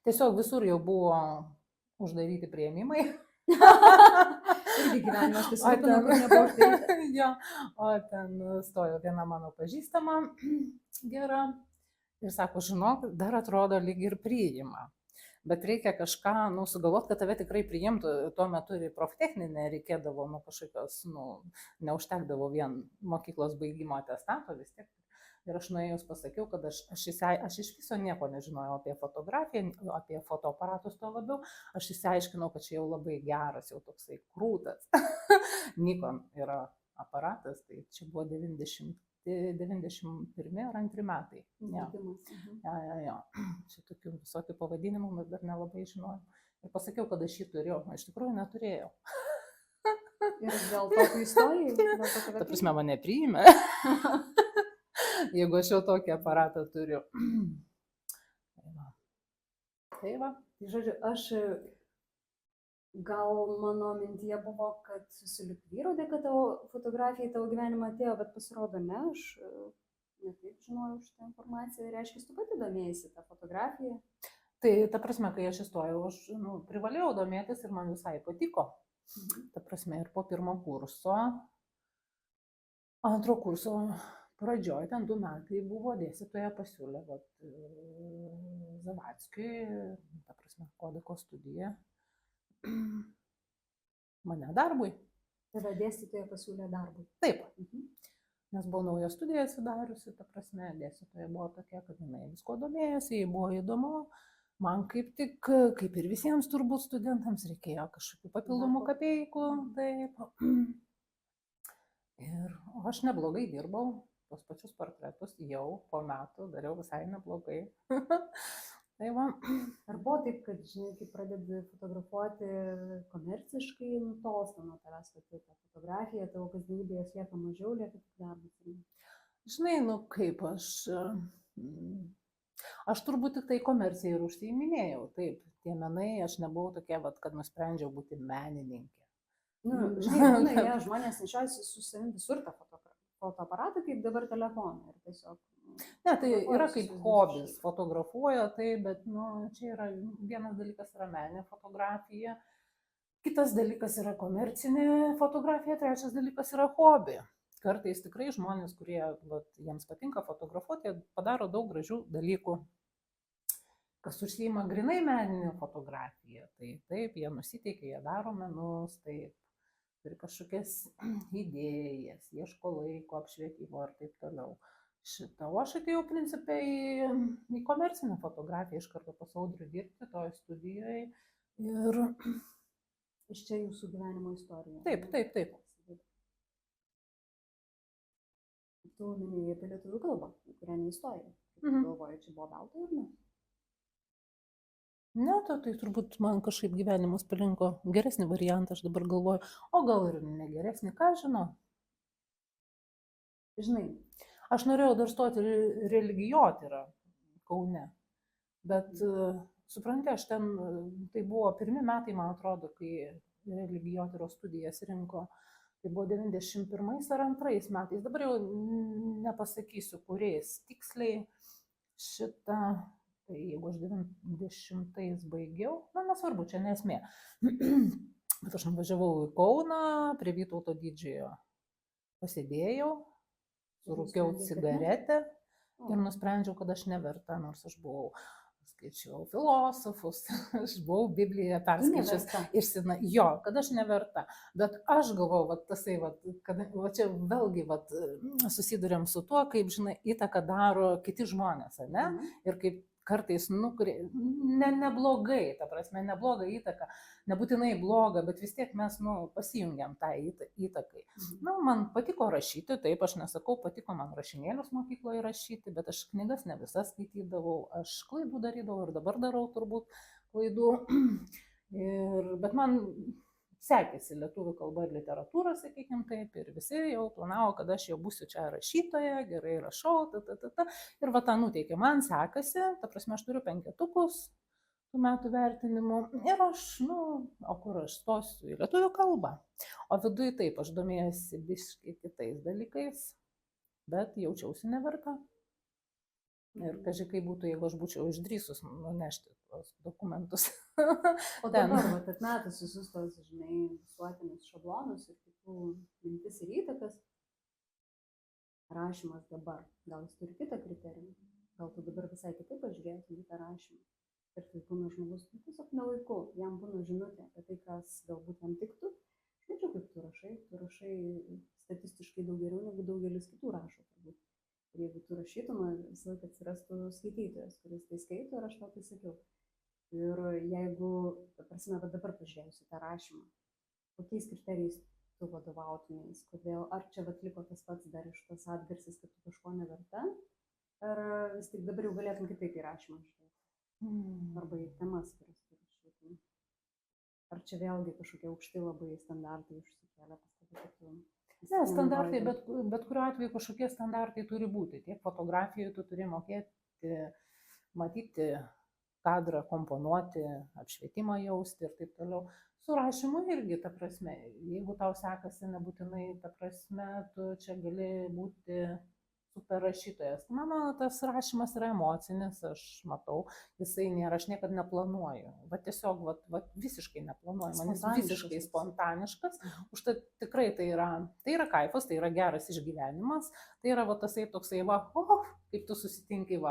Tiesiog visur jau buvo uždaryti priėmimai. Irgi gyvenimas pasirūpino, kad nebuvo uždaryta. Jo, o ten stojo viena mano pažįstama gera ir sako, žinok, dar atrodo lyg ir priima. Bet reikia kažką, sugalvot, kad tave tikrai priimtų. Tuo metu ir proftechninė reikėdavo, kažkokios, neužtekdavo vien mokyklos baigimo atestato vis tiek. Ir aš nuėjus pasakiau, kad aš iš viso nieko nežinojau apie fotografiją, apie fotoaparatus tuo labiau. Aš išsiaiškinau, kad čia jau labai geras, jau toksai krūtas. Nikon yra aparatas, tai čia buvo 91 ar 2 metai. Ja. Jo. Čia tokių visokių pavadinimų, bet dar nelabai žinojau. Ir pasakiau, kad aš jį turiu, o iš tikrųjų neturėjau. Ir dėl to tu įstojai? Ta prasme, mane priėmė. Jeigu aš jau tokį aparatą turiu. Tai va. Tai žodžiu, gal mano mintyje buvo, kad susilik vyro dėka tavo fotografija į tavo gyvenimą atėjo, bet pasirodo ne, aš netaip žinojau šitą informaciją. Reiškia, tu pati domėjaisi tą fotografiją? Tai ta prasme, kai aš įstojau, aš privalėjau domėtis ir man visai patiko. Ta prasme, ir po pirmo kurso, antro kurso pradžioj, ten 2 metai buvo, dėstytoja pasiūlė Zavadskiui, ta prasme, kodiko studija, mane darbui. Tave dėstytoja pasiūlė darbui? Taip, nes buvo nauja studija atsidariusi, ta prasme, dėstytoja buvo tokia, kad jinai visko domėjosi, jai buvo įdomu. Man kaip tik, kaip ir visiems turbūt studentams, reikėjo kažkokių papildomų kapeikų. Taip. Ir aš neblogai dirbau, tos pačius portretus jau po metų dariau visai neblogai. Tai va. Ar buvo taip, kad, žinai, kai pradedi fotografuoti komerciškai, nutolsta nuo tavęs pati ta fotografija, tavo kasdienybėje lieka mažiau, lieka tik darbas? Žinai, kaip aš turbūt tik tai komerciją ir užsiiminėjau. Taip, tie menai, aš nebuvau tokia, kad nusprendžiau būti menininkė. Žinai, žmonės nešiojasi su savim visur tą fotoaparatą, kaip dabar telefoną. Ir tiesiog... Ne, tai yra kaip hobis, fotografuoja, tai, bet čia yra vienas dalykas yra meninė fotografija, kitas dalykas yra komercinė fotografija, trečias dalykas yra hobi. Kartais tikrai žmonės, kurie jiems patinka fotografuoti, padaro daug gražių dalykų. Kas užsiima grinai meninę fotografiją, tai taip, jie nusiteikia, jie daro menus, taip, turi kažkokias idėjas, ieško laiko, apšvietimo ir taip toliau. O aš atėjau principai į komercinę fotografiją, iš karto pas Audrių dirbti toje studijoje. Ir iš čia jūsų gyvenimo istorija. Taip. Tu minėjai apie lietuvių kalbą, kurią neįstojai. Galvoju, čia buvo veltui ar ne? Ne, tai turbūt man kažkaip gyvenimas palinko geresnį variantą, aš dabar galvoju, o gal ir negeresnį, ką žinau. Žinai, aš norėjau dar stoti religijotyrą Kaune, bet supranti, aš ten, tai buvo 1 metai, man atrodo, kai religijotyros studijas rinko. Tai buvo 91 ar 2 metais, dabar jau nepasakysiu, kuriais tiksliai šitą, tai jeigu aš 90 baigiau, nesvarbu, čia nesmė. Bet aš nuvažiavau į Kauną, prie Vytauto Didžiojo pasėdėjau, surūkiau cigaretę ir nusprendžiau, kad aš neverta, nors aš buvau skaičiau filosofus, aš buvau Bibliją perskaičius jo, kad aš neverta. Bet aš galvoju, va, tasai, kad va, čia vėlgi va, susidurėm su tuo, kaip, žinai, įtaką daro kiti žmonės, ne? Ir kaip kartais neblogai, ta prasme, neblogą įtaką, nebūtinai blogą, bet vis tiek mes pasijungiam tą įtakai. Man patiko rašyti, taip, aš nesakau, patiko man rašinėlius mokykloje rašyti, bet aš knygas ne visas skaitydavau, aš klaidų darydavau ir dabar darau turbūt klaidų. Bet man sekėsi lietuvių kalba ir literatūra, sakykime taip, ir visi jau planavo, kad aš jau būsiu čia rašytoja, gerai rašau, ir va tą nuteikė, man sekasi, ta prasme, aš turiu 5 tų metų vertinimų, ir aš, o kur aš stosiu į lietuvių kalbą, o viduje taip, aš domėjausi biškai kitais dalykais, bet jaučiausi neverta. Ir kažkai būtų, jeigu aš būčiau išdrįsus nunešti tuos dokumentus. O dabar, atmetus visus tos, žinai, visuotinius šablonus ir kitų mintis ir įtakas, rašymas dabar, gal jis turi kitą kriterijų, gal tu dabar visai kitaip pažiūrėtum į tą rašymą. Ir tai būna žmogus tiesiog nelaiku, jam būna žinutė apie tai, kas galbūt jam tiktų. Aš nežinau, kaip tu rašai statistiškai daug geriau negu daugelis kitų rašo turbūt. Ir jeigu tu rašytum, visą laiką atsirastų skaitytojas, kuris tai skaito ir aš tau tai sakiau. Ir jeigu, ta prasme, dabar pažiūrėjusi tą rašymą, kokiais kriterijais tu vadovautumės, kodėl, ar čia liko tas pats dar iš tos atgarsis, kad tu kažko neverta, ar vis tik dabar jau galėtum kitaip į rašymą žiūrėti, arba į temas, kurias tu rašytum. Ar čia vėlgi kažkokie aukšti labai standartai užsikėlė pas tave, kad tu... Ne, standartai, bet kuriuo atveju kažkokie standartai turi būti. Tiek fotografijoje tu turi mokėti, matyti kadrą, komponuoti, apšvietimą jausti ir taip toliau. Su rašymu irgi, ta prasme, jeigu tau sekasi nebūtinai, ta prasme, tu čia gali būti super rašytojas. Mano tas rašymas yra emocinis, aš matau, jisai nėra, aš niekada neplanuoju. Va tiesiog, visiškai neplanuoju, man jis visiškai spontaniškas. Užtat tikrai tai yra kaifas, tai yra geras išgyvenimas, tai yra tasai toksai, kaip tu susitinki,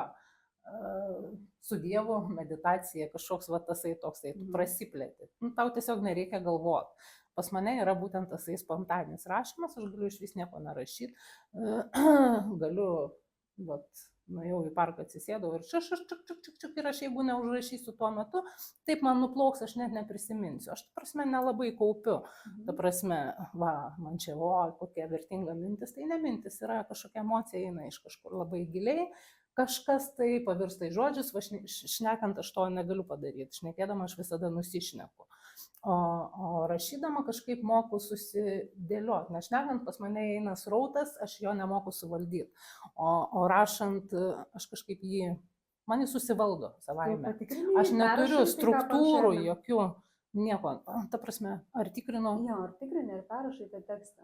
su Dievu, meditacija, kažkoks tasai toksai, tu prasiplėti. Tau tiesiog nereikia galvoti. Pas mane yra būtent tasai spontaninis rašymas, aš galiu iš vis nieko nerašyti, galiu, nuėjau į parką, atsisėdau ir ir aš jeigu neužrašysiu tuo metu, taip man nuplauks, aš net neprisiminsiu. Aš, ta prasme, nelabai kaupiu. Ta prasme, man čia, kokia vertinga mintis, tai ne mintis, yra kažkokia emocija, eina iš kažkur labai giliai, kažkas tai pavirsta į žodžius, šnekant aš to negaliu padaryti, šnekėdama aš visada nusišneku. O rašydama kažkaip moku susidėlioti, nes šnekant pas mane eina srautas, aš jo nemoku suvaldyti, o rašant aš kažkaip man jis susivaldo savaime. Aš neturiu struktūrų jokių, nieko, ta prasme, ar tikrinu? Jo, ar tikrini, ar perrašai tą tekstą?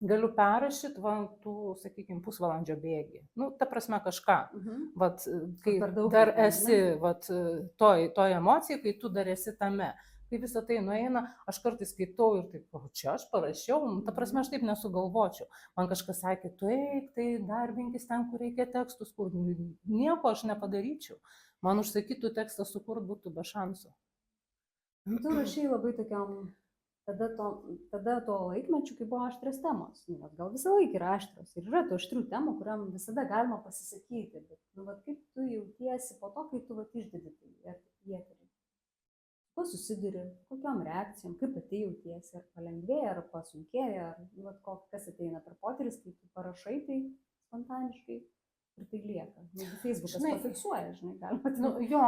Galiu perrašyti, tų, sakykime, pusvalandžio bėgį. Ta prasme, kažką. Kai dar esi toj emocijai, kai tu dar esi tame. Kai visą tai nueina, aš kartais skaitau ir taip, čia aš parašiau, ta prasme, aš taip nesugalvočiau. Man kažkas sakė, tu eik, tai darbinkis ten, kur reikia tekstus, kur nieko aš nepadaryčiau. Man užsakytų tekstą sukurt būtų be šansų. Tu rašai labai tokiam... Tada to laikmečių, kai buvo aštrios temos, gal visą laiką yra aštrios ir yra tų aštrių temų, kuriam visada galima pasisakyti, bet kaip tu jautiesi po to, kai tu išdedi tai į eterį? Kuo susiduri, kokiam reakcijom, kaip pati jautiesi, ar palengvėja, ar pasunkėja, ar kas ateina per potyris, kai tu parašai tai spontaniškai ir tai lieka. Facebookas pafiksuoja, žinai, galima. Jo.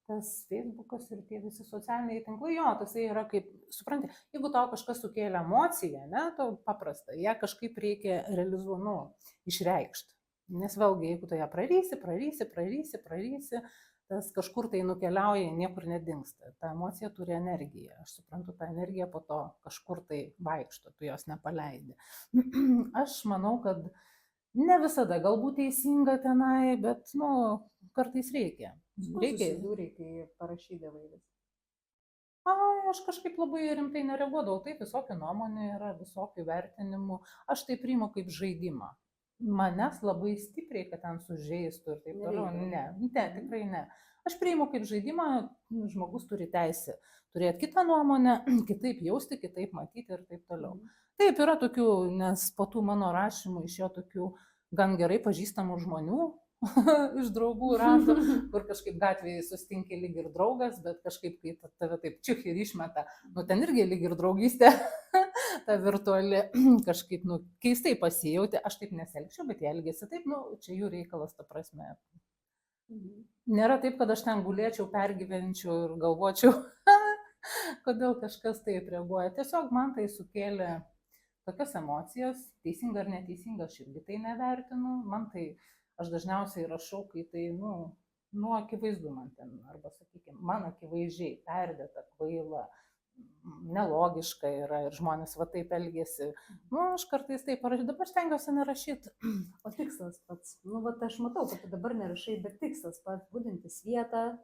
Tas Facebookas ir tie visi socialiniai tinklai, tasai yra kaip, supranti, jeigu tau kažkas sukėlė emociją, tau paprasta, ją kažkaip reikia išreikšti. Nes vėlgi, jeigu tu ją prarysi, tas kažkur tai nukeliauja, niekur nedingsta. Ta emocija turi energiją. Aš suprantu, ta energija po to kažkur tai vaikšto, tu jos nepaleidi. Aš manau, kad ne visada galbūt teisinga tenai, bet, kartais reikia. Susidūrei, kai parašydavai vis? Aš kažkaip labai rimtai nereaguodavau, taip visokių nuomonių yra, visokių vertinimų, aš tai priimu kaip žaidimą. manęs labai stipriai, kad ten sužeistų ir taip toliau. Ne, tikrai ne. Aš priimu kaip žaidimą, žmogus turi teisę turėti kitą nuomonę, kitaip jausti, kitaip matyti ir taip toliau. Taip, yra tokių, nes po tų mano rašymų iš jo tokių gan gerai pažįstamų žmonių, iš draugų rato, kur kažkaip gatvėje sustinki lyg ir draugas, bet kažkaip, kai tave taip čiuk ir išmeta, nu ten irgi lyg ir draugystė, ta virtuali, kažkaip, nu, keistai pasijauti, aš taip nesielgčiau, bet jie elgėsi taip, nu, čia jų reikalas, ta prasme. Nėra taip, kad aš ten gulėčiau, pergyvenčiau ir galvočiau, kodėl kažkas taip reaguoja. Tiesiog man tai sukėlė tokias emocijas, teisinga ar neteisinga, aš irgi tai nevertinu, man tai, aš dažniausiai rašau, kai tai, nu, akivaizdu man ten, arba, sakykime, man akivaizdžiai perdėta, kvaila, nelogiška yra ir žmonės va taip elgėsi. Nu, aš kartais taip parašau, dabar stengiuosi nerašyti. O tikslas pats, nu, va, aš matau, kad tu dabar nerašai, bet tikslas pats būdintis vietą,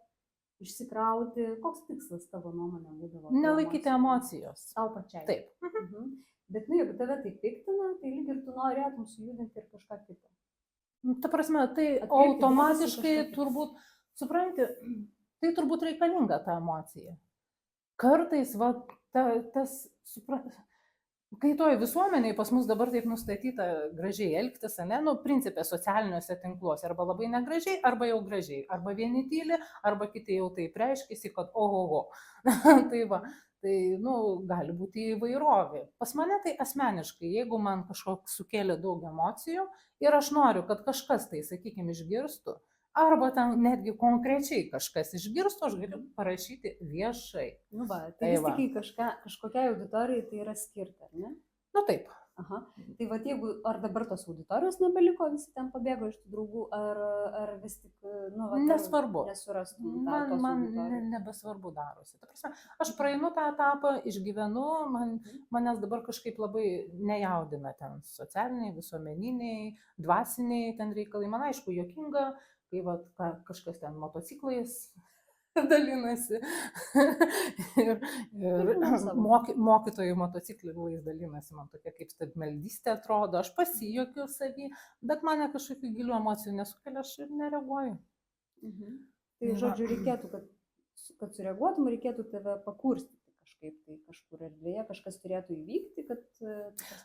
išsikrauti, koks tikslas tavo nuomonė būdavo? Nelaikyti emocijos. Tau pačiai. Taip. Bet, nu, jeigu tave tai piktina, tai lyg ir tu norėtum sujudinti ir kažką kitą. Ta prasme, tai automatiškai turbūt, supranti, tai turbūt reikalinga ta emocija. Kartais, va, kai toj visuomeniai pas mus dabar taip nustatyta gražiai elgtis, ne, nu, principė socialiniuose tinkluose, arba labai negražiai, arba jau gražiai, arba vieni tyli, arba kiti jau taip reiškėsi, kad ohoho. Tai va, tai, nu, gali būti įvairovė. Pas mane tai asmeniškai, jeigu man kažkoks sukėlė daug emocijų ir aš noriu, kad kažkas tai, sakykime, išgirstų, arba ten netgi konkrečiai kažkas išgirstų, aš galiu parašyti viešai. Nu va, tai vis tik kažkokiai auditorijai tai yra skirta, ne? Nu taip. Aha. Tai va, jeigu, ar dabar tos auditorijos nebeliko, visi ten pabėgo iš tų draugų, ar vis tik, nu, va, nesvarbu. Nesurastum man nebesvarbu darosi. Ta prasme, aš praeinu tą etapą, išgyvenu, manęs dabar kažkaip labai nejaudina ten socialiniai, visuomeniniai, dvasiniai ten reikalai. Man aišku, juokinga, kai va, kažkas ten motociklais dalinasi ir mokytojų motociklais dalinasi, man tokia kaip stabmeldystė atrodo, aš pasijuokiu savį, bet mane kažkokių gilių emocijų nesukelia, aš ir nereaguoju. Tai žodžiu, reikėtų, kad sureaguotum, reikėtų tave pakurstyti kažkaip, tai kažkur erdvėje kažkas turėtų įvykti, kad...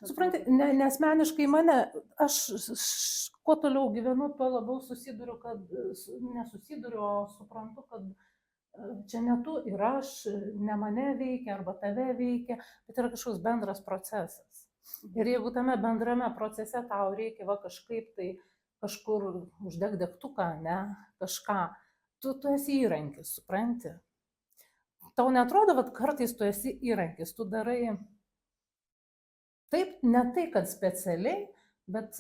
Supranti, nesmeniškai mane, aš kuo toliau gyvenu, tuo labiau susiduriu, o suprantu, kad čia ne tu ir aš, ne mane veikia arba tave veikia, bet yra kažkoks bendras procesas. Ir jeigu tame bendrame procese tau reikia va kažkaip tai kažkur uždeg degtuką, ne, kažką, tu esi įrankis, supranti? Tau netrodo, kad kartais tu esi įrankis, tu darai taip, ne tai, kad specialiai, bet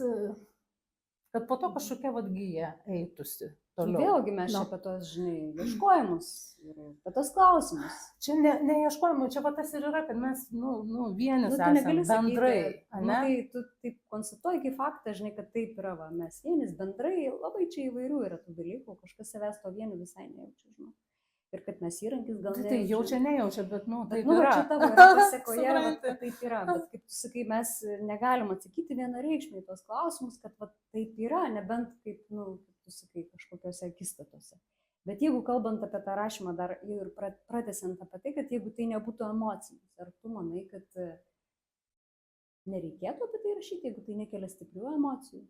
kad po to kažkokia vadgyja eitusi toliau. Vėlgi mes čia apie tos, žinai, ieškojimus ir apie tos klausimus. Čia neieškojimų, čia va tas ir yra, kad mes, vienis esame bendrai. Tai tu taip konstatuoji kaip faktą, žinai, kad taip yra, va, mes vienis bendrai, labai čia įvairių yra tų dalykų, kažkas savęs to vieni visai nejaučia, žinai. Ir kad mes įrankis gal nejaučia. Tai jaučia, nejaučia, bet, taip yra. Čia tavo yra pasekoje, kad taip yra. Bet kaip tu sakai, mes negalim atsakyti vienareikšmiai tos klausimus, kad va, taip yra, nebent kaip, kaip tu sakai, kažkokiuose akistatose. Bet jeigu kalbant apie tą rašymą dar ir pratęsiant apie tai, kad jeigu tai nebūtų emocinis, ar tu manai, kad nereikėtų apie tai rašyti, jeigu tai nekelia stiprių emocijų?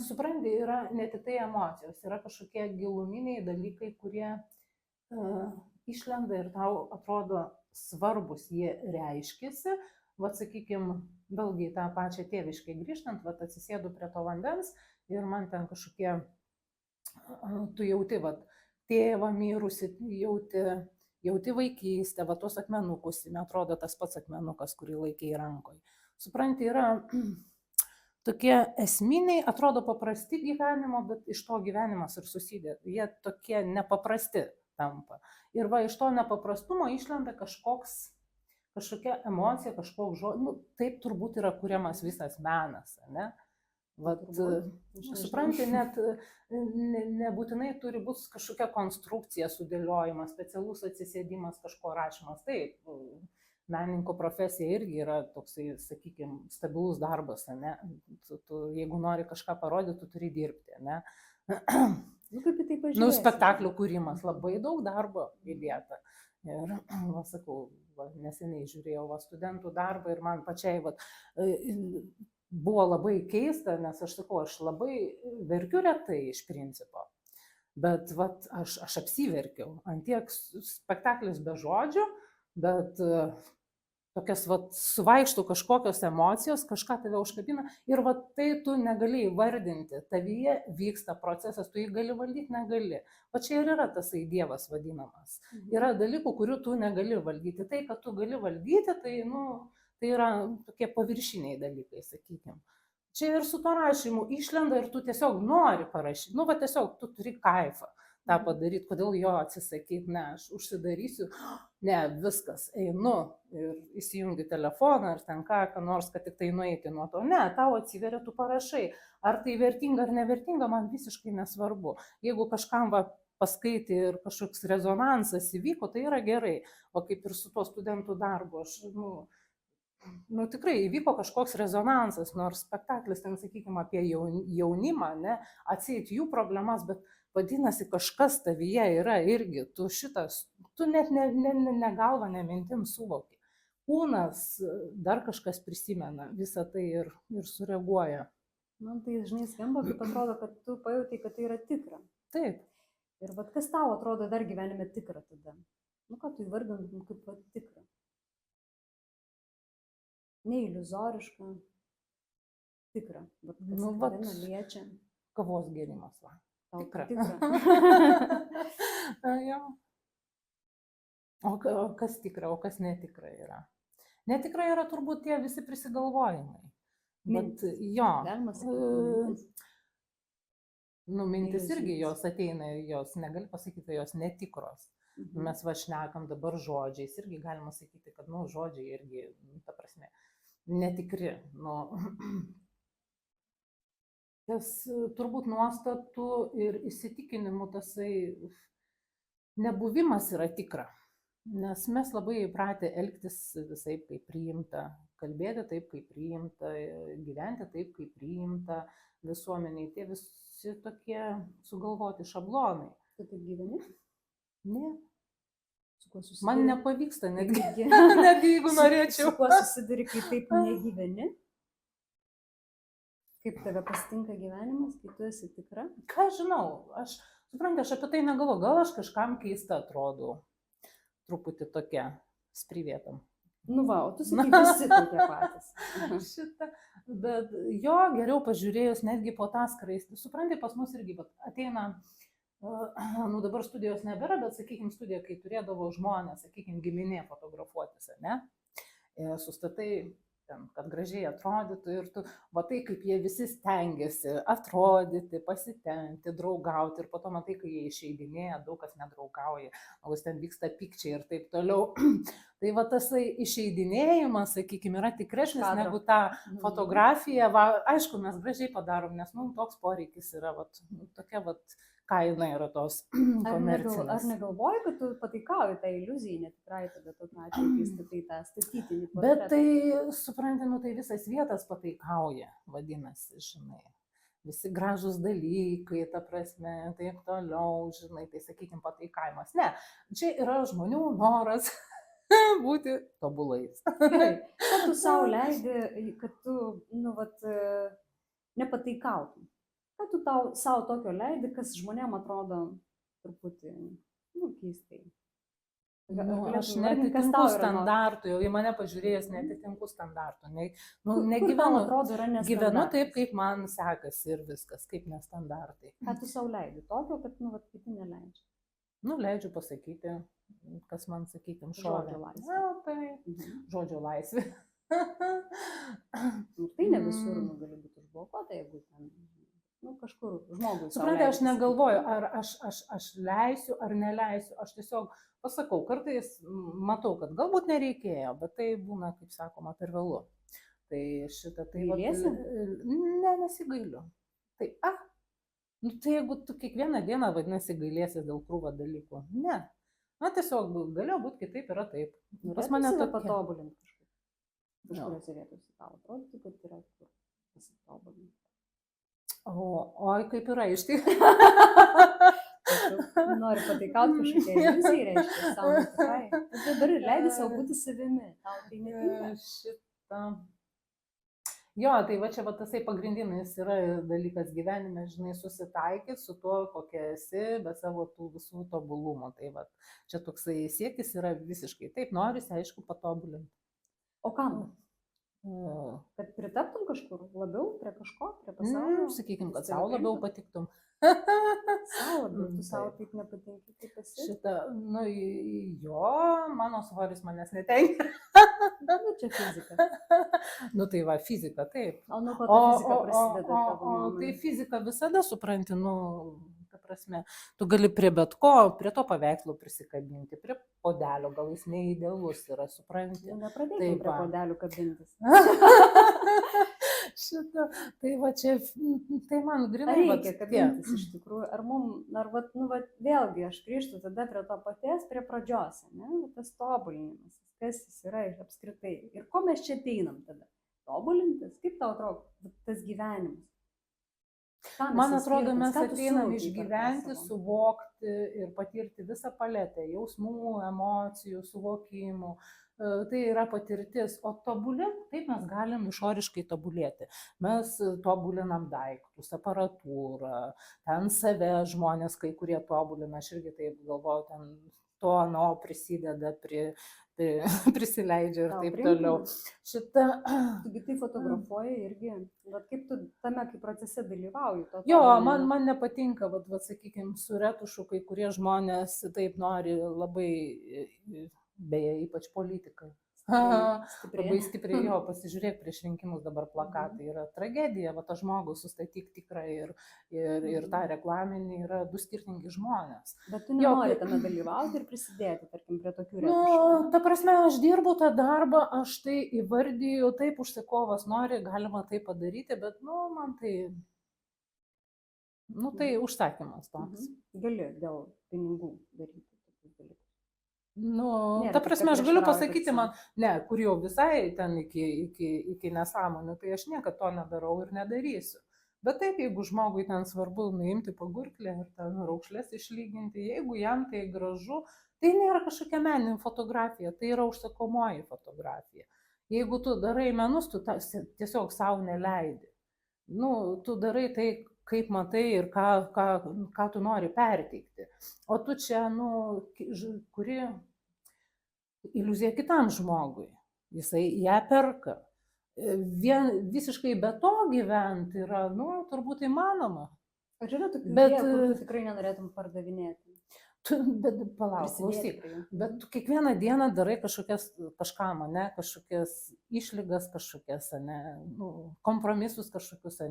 Supranti, yra ne tik tai emocijos, yra kažkokie giluminiai dalykai, kurie išlenda ir tau atrodo svarbus, jie reiškiasi. Vat, sakykime, vėlgi tą pačią tėviškai grįžtant, vat, atsisėdu prie to vandens ir man ten kažkokie, tu jauti, vat, tėvą mirusi, jauti vaikystę, vat, tos akmenukus, man atrodo tas pats akmenukas, kurį laikai rankoje. Supranti, yra tokie esminiai, atrodo paprasti gyvenimo, bet iš to gyvenimas ir susideda. Jie tokie nepaprasti tampa. Ir va, iš to nepaprastumo išlenda kažkokia emocija, kažkoks žodis. Taip turbūt yra kuriamas visas menas, ne? Vat, supranti, net nebūtinai turi būti kažkokia konstrukcija sudėliojimas, specialus atsisėdimas, kažko rašymas. Taip, menininko profesija irgi yra toksai, sakykime, stabilus darbas, ne? Jeigu nori kažką parodyti, tu turi dirbti, ne? Nu, kaip į tai pažiūrėsi? Nu, spektaklių kūrimas labai daug darbo įdėta. Ir, va, sakau, va, neseniai žiūrėjau va, studentų darbą ir man pačiai va, buvo labai keista, nes aš sakau, aš labai verkiu retai iš principo. Bet vat, aš apsiverkiau. Antiek spektaklis be žodžių, bet tokias vat, suvaikštų kažkokios emocijos, kažką tave užkabina ir vat, tai tu negali įvardinti. Tavyje vyksta procesas, tu jį gali valdyti, negali. O čia ir yra tasai dievas vadinamas. Yra dalykų, kurių tu negali valdyti. Tai, kad tu gali valdyti, tai, nu, tai yra tokie paviršiniai dalykai, sakykime. Čia ir su to rašymu išlenda ir tu tiesiog nori parašyti. Nu, va tiesiog tu turi kaifą tą padaryti, kodėl jo atsisakyti, ne, aš užsidarysiu, ne, viskas, einu ir įsijungi telefoną ar ten ką nors, kad tik tai nueiti nuo to. Ne, tau atsiveria, tu parašai. Ar tai vertinga ar nevertinga, man visiškai nesvarbu. Jeigu kažkam va paskaitė ir kažkoks rezonansas įvyko, tai yra gerai. O kaip ir su tuo studentų darbu, aš, nu, tikrai įvyko kažkoks rezonansas, nors spektaklis ten, sakykime, apie jaunimą, ne, atseit jų problemas, bet vadinasi, kažkas tavyje yra irgi, tu šitas, tu net ne galva, ne mintim suvoki. Kūnas, dar kažkas prisimena visą tai ir sureaguoja. Man tai, žinai, skamba, kaip atrodo, kad tu pajautai, kad tai yra tikra. Taip. Ir vat kas tau atrodo dar gyvenime tikra tada? Nu, ką tu įvardintum kaip vat tikra? Ne iliuzoriška, tikra. Vat kas Nu, tave liečia. Kavos gėrimas, va. Tau Tikra. Tikra. O kas tikra, o kas netikra yra? Netikra yra turbūt tie visi prisigalvojimai. Bet jo, Galima sakyti. nu, mintis irgi jos ateina, jos negali pasakyti, jos netikros. Mes va šnekam dabar žodžiais, irgi galima sakyti, kad, nu, žodžiai irgi, ta prasme, netikri. Nu, tas turbūt nuostatų ir įsitikinimų tasai nebuvimas yra tikra. Nes mes labai įpratę elgtis visaip, kaip priimta, kalbėti taip, kaip priimta, gyventi taip, kaip priimta visuomeniai. Tie visi tokie sugalvoti šablonai. Tu taip gyveni? Ne. Su kuo susiduri? Man nepavyksta, netgi jeigu norėčiau. Su kuo susiduri, kai taip negyveni? Kaip tave pasitinka gyvenimas, kai tu esi tikra? Ką žinau, aš apie tai negalvoju, gal aš kažkam keista atrodau. Truputį tokia sprivėtam. Nu va, o tu sakai, visi tokie patys. Šitą, bet jo geriau pažiūrėjus netgi po tą skraistį. Supranti, pas mus irgi ateina, nu dabar studijos nebėra, bet, sakykime, studija, kai turėdavo žmonės, sakykime, giminė fotografuotis, ne? Sustatai ten, kad gražiai atrodytų ir tu, va tai kaip jie visi stengiasi atrodyti, pasitempti, draugauti ir po to matai, kai jie išeidinėja, daug kas nedraugauja, o ten vyksta pykčiai ir taip toliau. Tai va tasai išeidinėjimas, sakykime, yra tikresnis negu ta fotografija. Va, aišku, mes gražiai padarom, nes mums toks poreikis yra, va, tokia va kaina yra tos komercinės. Ar negalvoji, kad tu pataikauji tą iliuziją netikrai, tada tokiu atveju, kai statai tą statytinį portretą? Bet tai, supranti, nu tai visas vietas pataikauja, vadinasi, žinai. Visi gražus dalykai, ta prasme, taip toliau, žinai, tai sakykime pataikavimas. Ne, čia yra žmonių noras būti tobulais. Kad tu savo leidi, kad tu, nu, vat, nepataikautum. Kad tu savo tokio leidi, kas žmonėm atrodo truputį, nu, keistai. Nu, aš netitinku standartų, jau į mane pažiūrėjęs netitinku standartų. Gyvenu taip, kaip man sekasi ir viskas, kaip nestandartai. Ką tu savo leidi tokio, kad, nu, vat, kiti neleidžia? Nu, leidžiu pasakyti, kas man, sakykim, šovė. Žodžio laisvė. Na, tai žodžio laisvė. Tai ne visur gali būti užblokuota, jeigu ten, nu, kažkur žmogui. Suprantate, aš negalvoju, ar aš leisiu ar neleisiu. Aš tiesiog pasakau, kartais matau, kad galbūt nereikėjo, bet tai būna, kaip sakoma, per vėlu. Tai šitą tai... Gailiesi? Ne, nesigailiu. Tai, nu tai jeigu tu kiekvieną dieną vadinasi gailėsi dėl krūvą dalykų. Ne. Na, tiesiog galėjo būti kitaip, yra taip. Pas Norėtum mane save tokia. patobulinti kažkaip. Jo. Kažkuriuose vietose tau atrodytų, kad yra kur pasitobulinti. Oi, kaip yra iš tik. Nori pataikauti kažkokiai iliuzijai, reiškia, savo tikrai. Tu dabar ir leidi savo būti savimi. Tau tai netinka. Šitą. Jo, tai va čia va tasai pagrindinis yra dalykas gyvenime, žinai, susitaikyti su tuo, kokia esi, be savo tų visų tobulumų. Tai va, čia toksai siekis yra visiškai taip, norisi, aišku, patobulinti. O kam? Kad pritaptum kažkur labiau prie kažko, prie pasaulio? Sakykim, kad savo labiau patiktum. Savo labiau, tu savo taip nepatinki, kaip esi? Šitą, nu jo, mano svoris manęs netenkia. Nu, čia fizika. Nu tai va, fizika, taip. O nuo ko ta fizika prasideda tavo nuomone? Tai fizika visada supranti, nu, ta prasme, tu gali prie bet ko, prie to paveikslo prisikabinti, prie podelio, gal jis neįdėlus yra, supranti. Nepradėkim prie podelių kabintis. Šitą, tai va čia, tai man grinai. Reikia kabintis iš tikrųjų, ar vat, nu, vat, vėlgi aš grįžtu tada prie to paties, prie pradžios, ne, tas tobulinimas, kas jis yra apskritai ir ko mes čia ateinam tada, tobulintis, kaip tau atrodo tas gyvenimas? Man atrodo, mes ateinam išgyventi, suvokti ir patirti visą paletę jausmų, emocijų, suvokimų. Tai yra patirtis, o tobulėti, taip mes galim išoriškai tobulėti. Mes tobulinam daiktus, aparatūrą, ten save žmonės, kai kurie tobulina, aš irgi taip galvoju, ten to, prisideda prisileidžia ir taip toliau. Šitą... Tugi tai fotografuoji irgi, bet kaip tu tame kaip procese dalyvauji? Jo, man nepatinka, sakykime, su retušu, kai kurie žmonės taip nori labai... Beje, ypač politikai. Labai stipriai jo, pasižiūrėk prieš rinkimus dabar plakatai, yra tragedija, va tas žmogus sustatyk tikrą ir tą reklaminį yra du skirtingi žmonės. Bet tu nenori tame dalyvauti ir prisidėti, tarkim, prie tokių retušų? Nu, ta prasme, aš dirbu tą darbą, aš tai įvardyju, taip užsakovas nori, galima tai padaryti, bet, man tai, tai užsakymas toks. Gali dėl pinigų daryti tokius dalykus. Ta prasme, aš galiu pasakyti man, kur jau visai ten iki nesąmonių, tai aš niekad to nedarau ir nedarysiu. Bet taip, jeigu žmogui ten svarbu nuimti pagurklę ir ten raukšlės išlyginti, jeigu jam tai gražu, tai nėra kažkokia meninė fotografija, tai yra užsakomoji fotografija. Jeigu tu darai menus, tu tiesiog savo neleidi. Tu darai tai, kaip matai ir ką tu nori perteikti. O tu čia, kuri iliuzija kitam žmogui. Jisai ją perka. Visiškai be to gyventi yra, turbūt įmanoma. Ar yra tokių idėjų, kur tu tikrai nenorėtum pardavinėti? Bet palauk, klausyk. Bet tu kiekvieną dieną darai kažkokias išlygas, kažkokias, kompromisus kažkokius,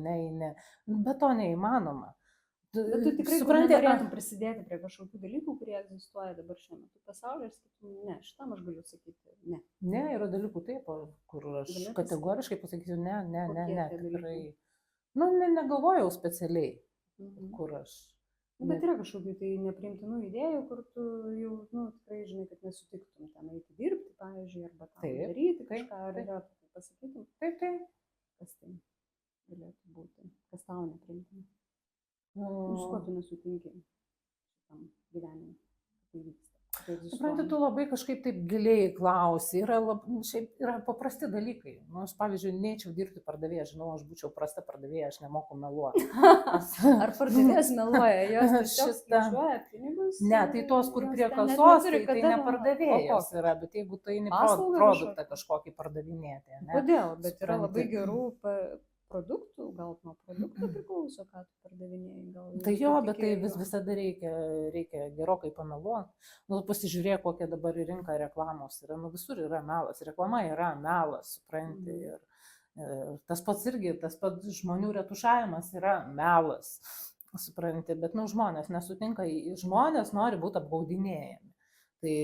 bet to neįmanoma. Bet tu tikrai nenorėtum prisidėti prie kažkokių dalykų, kurie egzistuoja dabar šiuo metu pasaulyje ir sakytum, ne, šitam aš galiu sakyti, ne. Ne, yra dalykų taip, kur aš kategoriškai pasakysiu, ne, tikrai. Negalvojau specialiai, kur aš. Bet yra kažkokių tai nepriimtinų idėjų, kur tu jau, tikrai žinai, kad nesutiktum ten eiti dirbti, pavyzdžiui, arba tam daryti kažką, ar yra, pasakytum. Taip. Kas tai galėtų būti, kas tau nepriimtina. Su kuo tu nesutinki šitam gyvenime, tai vyksta. Supranti, tu labai kažkaip taip giliai klausi, yra paprasti dalykai. Aš, pavyzdžiui, neičiau dirbti pardavėją, žinau, aš būčiau prasta pardavėja, aš nemoku meluoti. Ar pardavėjas meluoja, jos tiesiog skaičiuoja pinigus? Ne, tai tos, kur prie kasos, tai ne pardavėjas yra, bet jeigu tu eini produktą kažkokį pardavinėti. Kodėl? Bet yra labai gerų produktų, gal nuo produktų priklauso, ką tu pardavinėjai. Tai jo, bet tai visada reikia gerokai pameluoti. Pasižiūrėk, kokia dabar rinka reklamos yra. Visur yra melas. Reklama yra melas, supranti. Ir tas pats žmonių retušavimas yra melas, supranti. Bet žmonės nesutinka, žmonės nori būti apgaudinėjami. Tai...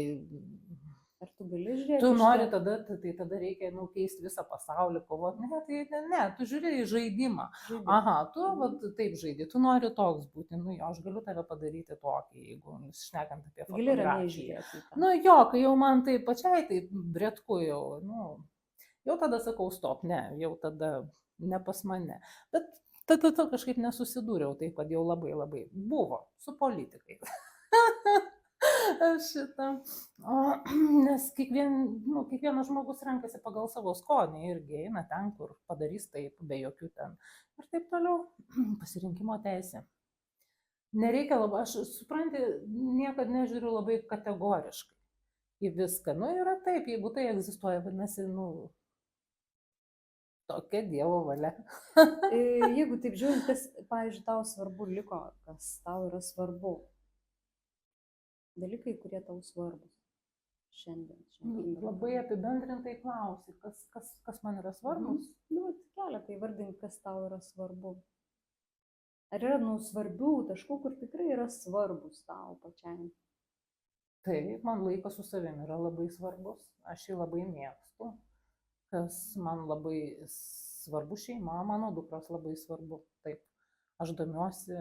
Ar tu gali žiūrėti? Tu iš nori to? tada, tai tada reikia keisti visą pasaulį, kovoti. Ne, tu žiūri į žaidimą. Žaidimą. Aha, tu vat, taip žaidi, tu nori toks būti, nu jo, aš galiu tave padaryti tokį, jeigu šnekant apie Gali ramiai fotografiją. žiūrėti į tą. Nu jo, kai jau man tai pačiai, tai bretku jau, nu, jau tada sakau stop, ne, jau tada ne pas mane. Bet tada kažkaip nesusidūriau, tai kad jau labai labai buvo su politikais. Šitą. Nes kiekvienas žmogus renkasi pagal savo skonį irgi eina ten, kur padarys taip, be jokių ten. Ir taip toliau, pasirinkimo teisė. Nereikia labai, aš supranti, niekada nežiūriu labai kategoriškai į viską. Nu yra taip, jeigu tai egzistuoja, vadinasi, nu, tokia Dievo valia. Jeigu taip žiūrint, kas, pavyzdžiui, tau svarbu liko, kas tau yra svarbu. Dalykai, kurie tau svarbus šiandien. Labai apibendrintai klausi, kas man yra svarbus. Nu, keletą įvardink, kas tau yra svarbu. Ar yra svarbių taškų, kur tikrai yra svarbus tau pačiam? Taip, man laikas su savimi yra labai svarbus. Aš jį labai mėgstu. Kas man labai svarbu, šeima, mano dukros labai svarbu. Taip, aš domiuosi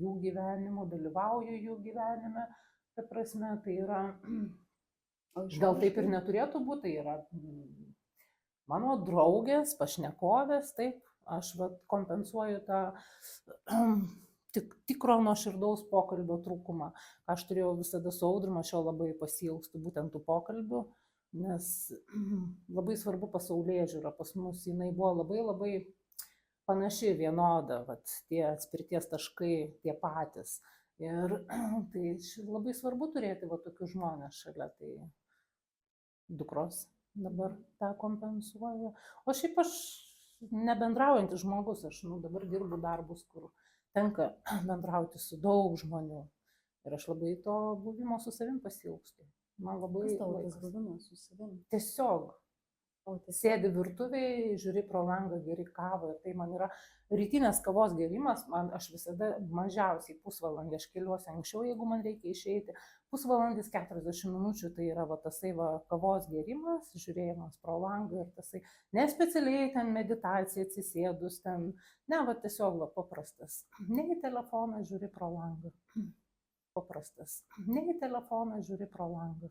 jų gyvenimu, dalyvauju jų gyvenime. Ta prasme, tai yra, gal taip ir neturėtų būti, tai yra mano draugės, pašnekovės, taip, aš kompensuoju tą tikro nuoširdaus pokalbio trūkumą. Aš turėjau visada su Audriumi, aš jo labai pasiilgstu būtent tų pokalbių, nes labai svarbu pasaulėžiūra, pas mus jinai buvo labai labai panaši, vienoda, tie atspirties taškai tie patys. Ir tai labai svarbu turėti tokius žmonės šalia, tai dukros dabar tą kompensuoju. O šiaip aš nebendraujantis žmogus, aš dabar dirbu darbus, kur tenka bendrauti su daug žmonių. Ir aš labai to buvimo su savim pasiilgstu. Man labai... Kas tau tas buvimas su savim? Tiesiog. Sėdi virtuvėje, žiūri pro langą, geri kavą ir tai man yra rytinės kavos gerimas, aš visada mažiausiai pusvalandį, aš keliuosi anksčiau, jeigu man reikia išeiti, pusvalandis 40 minučių, tai yra tasai kavos gerimas, žiūrėjimas pro langą ir tasai, ne specialiai ten meditacija atsisėdus, ten, ne, tiesiog paprastas, ne į telefoną žiūri pro langą, paprastas, ne į telefoną žiūri pro langą.